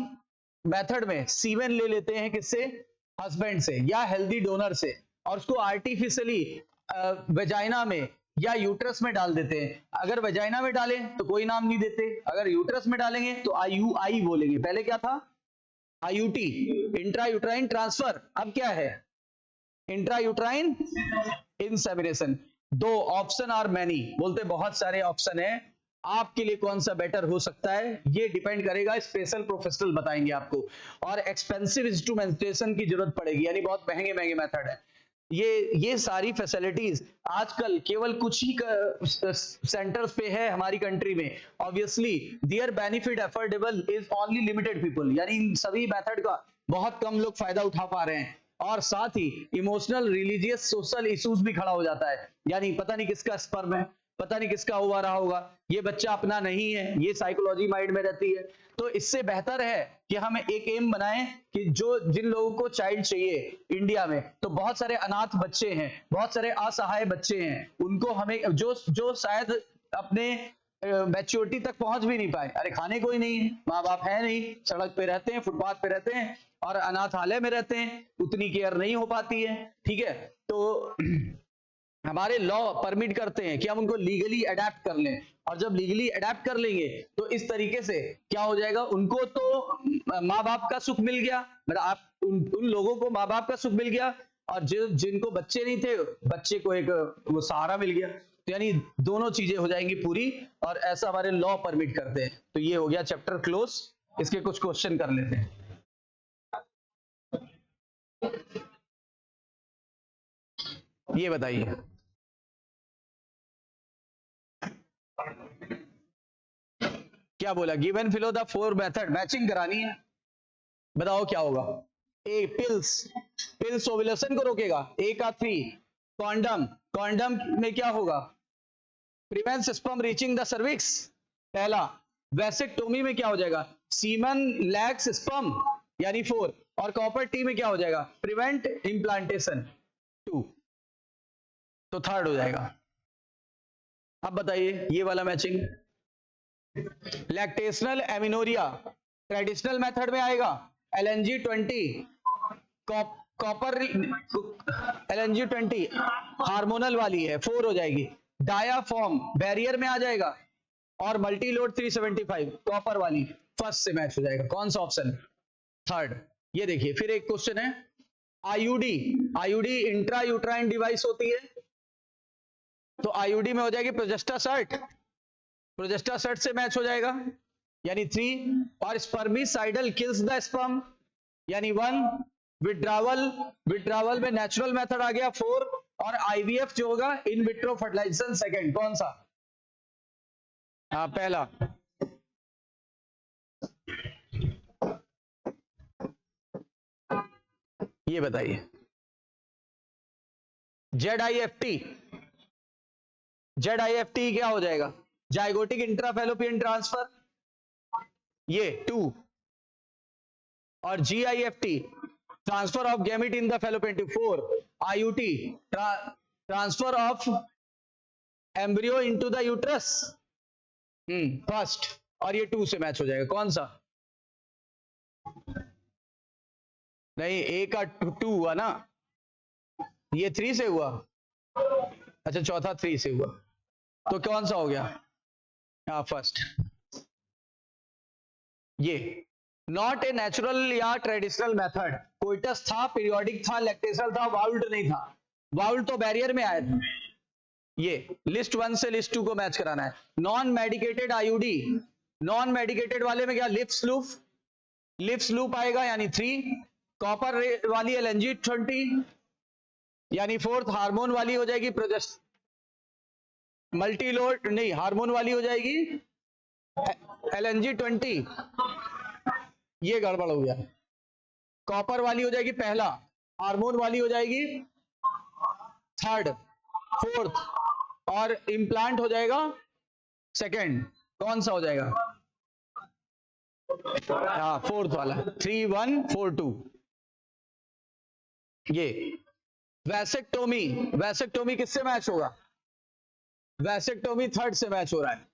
मेथड में सीमेन ले लेते हैं किससे, हस्बैंड से या हेल्दी डोनर से, और उसको आर्टिफिशियली वेजाइना में या यूट्रस में डाल देते हैं। अगर वेजाइना में डालें तो कोई नाम नहीं देते, अगर यूट्रस में डालेंगे तो IUI बोलेंगे। पहले क्या था, IUT, इंट्रा यूट्राइन ट्रांसफर, अब क्या है, इंट्रा यूट्राइन इंसेमिनेशन। दो ऑप्शन आर मैनी, बोलते बहुत सारे ऑप्शन है, आपके लिए कौन सा बेटर हो सकता है ये डिपेंड करेगा, स्पेशल प्रोफेशनल बताएंगे आपको। और एक्सपेंसिव इंस्ट्रूमेंटेशन की जरूरत पड़ेगी, यानी बहुत महंगे महंगे मेथड है। ये सारी फैसिलिटीज आजकल केवल कुछ ही सेंटर्स पे है हमारी कंट्री में। Obviously their benefit affordable is only limited people, यानी इन सभी मेथड का बहुत कम लोग फायदा उठा पा रहे हैं। और साथ ही इमोशनल, रिलीजियस, सोशल इश्यूज भी खड़ा हो जाता है, यानी पता नहीं किसका स्पर्म है, पता नहीं किसका हुआ रहा होगा, ये बच्चा अपना नहीं है, ये साइकोलॉजी माइंड में रहती है। तो इससे बेहतर है कि हम एक एम बनाएं कि जिन लोगों को चाइल्ड चाहिए इंडिया में, तो बहुत सारे अनाथ बच्चे हैं, बहुत सारे असहाय बच्चे हैं, उनको हमें जो शायद अपने मैच्योरिटी तक पहुंच भी नहीं पाए, अरे खाने कोई नहीं है, माँ बाप है नहीं, सड़क पे रहते हैं, फुटपाथ पे रहते हैं और अनाथालय में रहते हैं, उतनी केयर नहीं हो पाती है, ठीक है। तो हमारे लॉ परमिट करते हैं कि हम उनको लीगली अडेप्ट कर लें, और जब लीगली अडेप्ट कर लेंगे तो इस तरीके से क्या हो जाएगा, उनको तो माँ बाप का सुख मिल गया, मतलब आप उन लोगों को माँ बाप का सुख मिल गया, और जिनको बच्चे नहीं थे बच्चे को एक वो सहारा मिल गया, तो यानी दोनों चीजें हो जाएंगी पूरी, और ऐसा हमारे लॉ परमिट करते हैं। तो ये हो गया चैप्टर क्लोज, इसके कुछ क्वेश्चन कर लेते हैं। ये बताइए, क्या बोला, given follow the four method, matching करानी है, बताओ क्या होगा। ए पिल्स ओव्यूलेशन को रोकेगा, ए का 3। कॉन्डम में क्या होगा, prevents sperm reaching the cervix, पहला। वैसेक्टोमी में क्या हो जाएगा, सीमन लैक्स स्पर्म यानी 4। और कॉपर टी में क्या हो जाएगा, प्रिवेंट इम्प्लांटेशन 2, तो थर्ड हो जाएगा। अब बताइए ये वाला matching, lactational amenorrhoea traditional method में आएगा, LNG 20 कॉपर, LNG 20 हार्मोनल वाली है 4 हो जाएगी। डायाफॉर्म बैरियर में आ जाएगा, और मल्टीलोड 375 कॉपर वाली फर्स्ट से मैच हो जाएगा। कौन सा ऑप्शन, थर्ड। ये देखिए फिर एक क्वेश्चन है, आईयूडी इंट्रा यूट्राइन डिवाइस होती है, तो आईयूडी में हो जाएगी प्रोजेस्टा सर्ट से मैच हो जाएगा यानी 3। और स्पर्मिसाइडल किल्स द स्पर्म यानी 1। विड्रावल में नेचुरल मेथड आ गया 4। और आईवीएफ जो होगा इन विट्रो फर्टिलाइजेशन सेकंड, कौन सा, हाँ पहला। ये बताइए जेडआईएफटी क्या हो जाएगा, जाइगोटिक इंट्राफेलोपियन ट्रांसफर ये 2। और GIFT transfer of gamete in the fallopian tube 4। IUT transfer of embryo into the uterus first, और ये 2 से मैच हो जाएगा। कौन सा, नहीं ए का 2 हुआ ना, ये 3 से हुआ, अच्छा चौथा 3 से हुआ, तो कौन सा हो गया, हाँ फर्स्ट। ये नॉट ए नेचुरल या ट्रेडिशनल मेथड, कोइटस था, पीरियोडिक था, लैक्टेशनल था, वाउल्ड नहीं था। वाउल्ड तो बैरियर में आया था। ये लिस्ट 1 से लिस्ट 2 को मैच कराना है। Non medicated IUD, non medicated वाले में क्या, लिप्स लूप आएगा यानी 3। कॉपर वाली LNG 20 यानी 4th। हार्मोन वाली हो जाएगी प्रोजेस्ट, मल्टीलोड नहीं, हार्मोन वाली हो जाएगी LNG 20, ये गड़बड़ हो गया। कॉपर वाली हो जाएगी पहला, हार्मोन वाली हो जाएगी थर्ड, 4th, और इम्प्लांट हो जाएगा सेकंड। कौन सा हो जाएगा, हाँ 4th वाला, 3 1 4 2। ये वैसेक्टोमी किससे मैच होगा, वैसेक्टोमी थर्ड से मैच हो रहा है।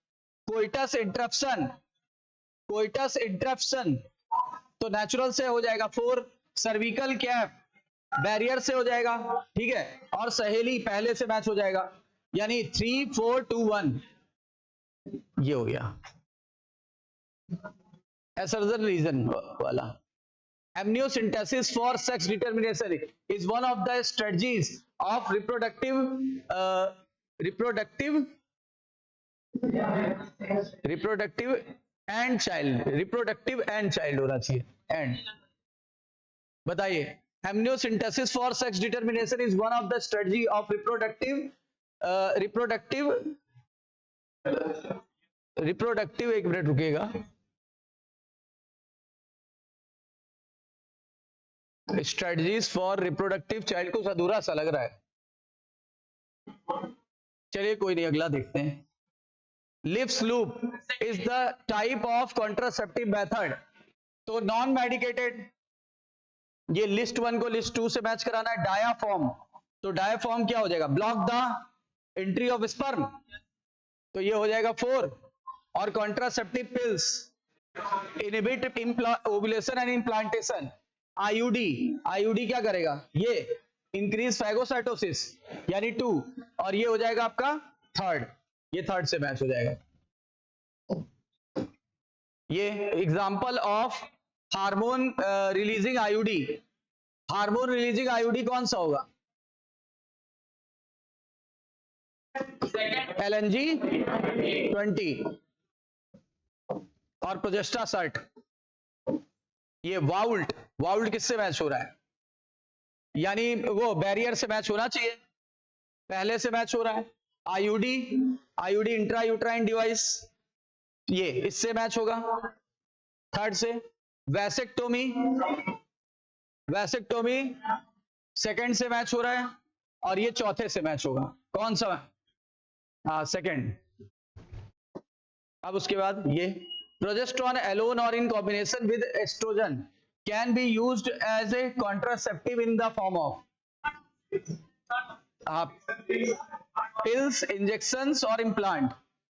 कोइटस इंटरप्शन तो नेचुरल से हो जाएगा 4। सर्विकल कैप बैरियर से हो जाएगा, ठीक है। और सहेली पहले से मैच हो जाएगा यानी 3 4 2 1, ये हो गया एसर्जन रीजन वाला। Amniocentesis for sex determination is one of the strategies of reproductive and child होना चाहिए and। बताइए, amniocentesis for sex determination is one of the strategy of reproductive एक मिनट रुकिएगा, स्ट्रेटजीज फॉर रिप्रोडक्टिव चाइल्ड, को अधूरा सा लग रहा है। चलिए कोई नहीं, अगला देखते हैं। Lips loop is the type of contraceptive method, तो नॉन मेडिकेटेड, ये लिस्ट 1 को लिस्ट 2 से मैच कराना है। डायाफॉर्म, तो डायाफॉर्म क्या हो जाएगा, block the entry of sperm, तो ये हो जाएगा 4। और contraceptive pills inhibit ovulation and implantation. IUD क्या करेगा, ये इंक्रीज फैगोसाइटोसिस यानी 2, और ये हो जाएगा आपका थर्ड, ये थर्ड से मैच हो जाएगा। ये example of hormone releasing IUD, hormone releasing IUD कौन सा होगा, LNG 20 और प्रोजेस्टा सर्ट। ये वाउल्ट किससे मैच हो रहा है, यानी वो बैरियर से मैच होना चाहिए, पहले से मैच हो रहा है। आईयूडी इंट्रा यूट्राइन डिवाइस, ये इससे मैच होगा थर्ड से। वैसेक्टोमी वैसेक्टोमी सेकंड से मैच हो रहा है और ये चौथे से मैच होगा, कौन सा? हाँ सेकंड। अब उसके बाद ये प्रोजेस्टेरॉन अलोन और in combination with estrogen can be used as a contraceptive in the form of pills, injections और implant,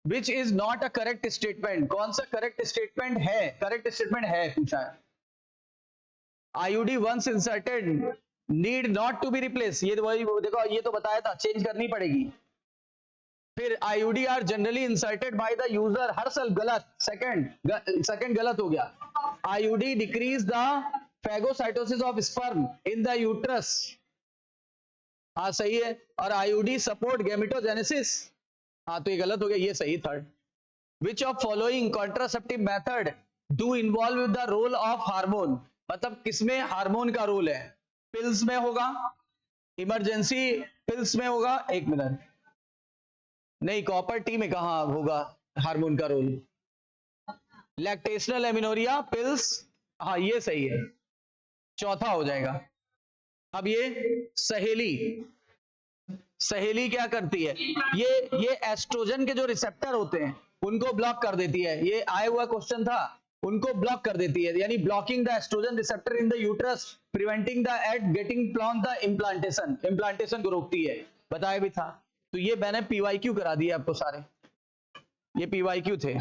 which is not a correct statement. कौन सा correct statement है? correct statement है पूछा है। IUD once inserted need not to be replaced, ये वही देखो, ये तो बताया था चेंज करनी पड़ेगी। फिर IUD are generally inserted by the user, हर साल गलत, सेकंड गलत हो गया। IUD decrease the phagocytosis of sperm in the uterus, हाँ सही है। और IUD सपोर्ट गैमेटोजेनेसिस, हाँ तो ये गलत हो गया, ये सही third. Which of following contraceptive method do involve with the role of hormone, मतलब किसमें हार्मोन का रोल है? पिल्स में होगा, इमरजेंसी पिल्स में होगा, एक मिनट, नहीं कॉपर टी में कहां होगा हार्मोन का रोल? लैक्टेशनल एमिनोरिया पिल्स, हाँ ये सही है, चौथा हो जाएगा। अब ये सहेली क्या करती है? ये एस्ट्रोजन के जो रिसेप्टर होते हैं उनको ब्लॉक कर देती है, ये आया हुआ क्वेश्चन था, उनको ब्लॉक कर देती है, यानी blocking the estrogen receptor in the uterus, preventing the egg getting plan the implantation को रोकती है, बताया भी था। तो ये मैंने PYQ करा दिया आपको सारे, ये PYQ थे।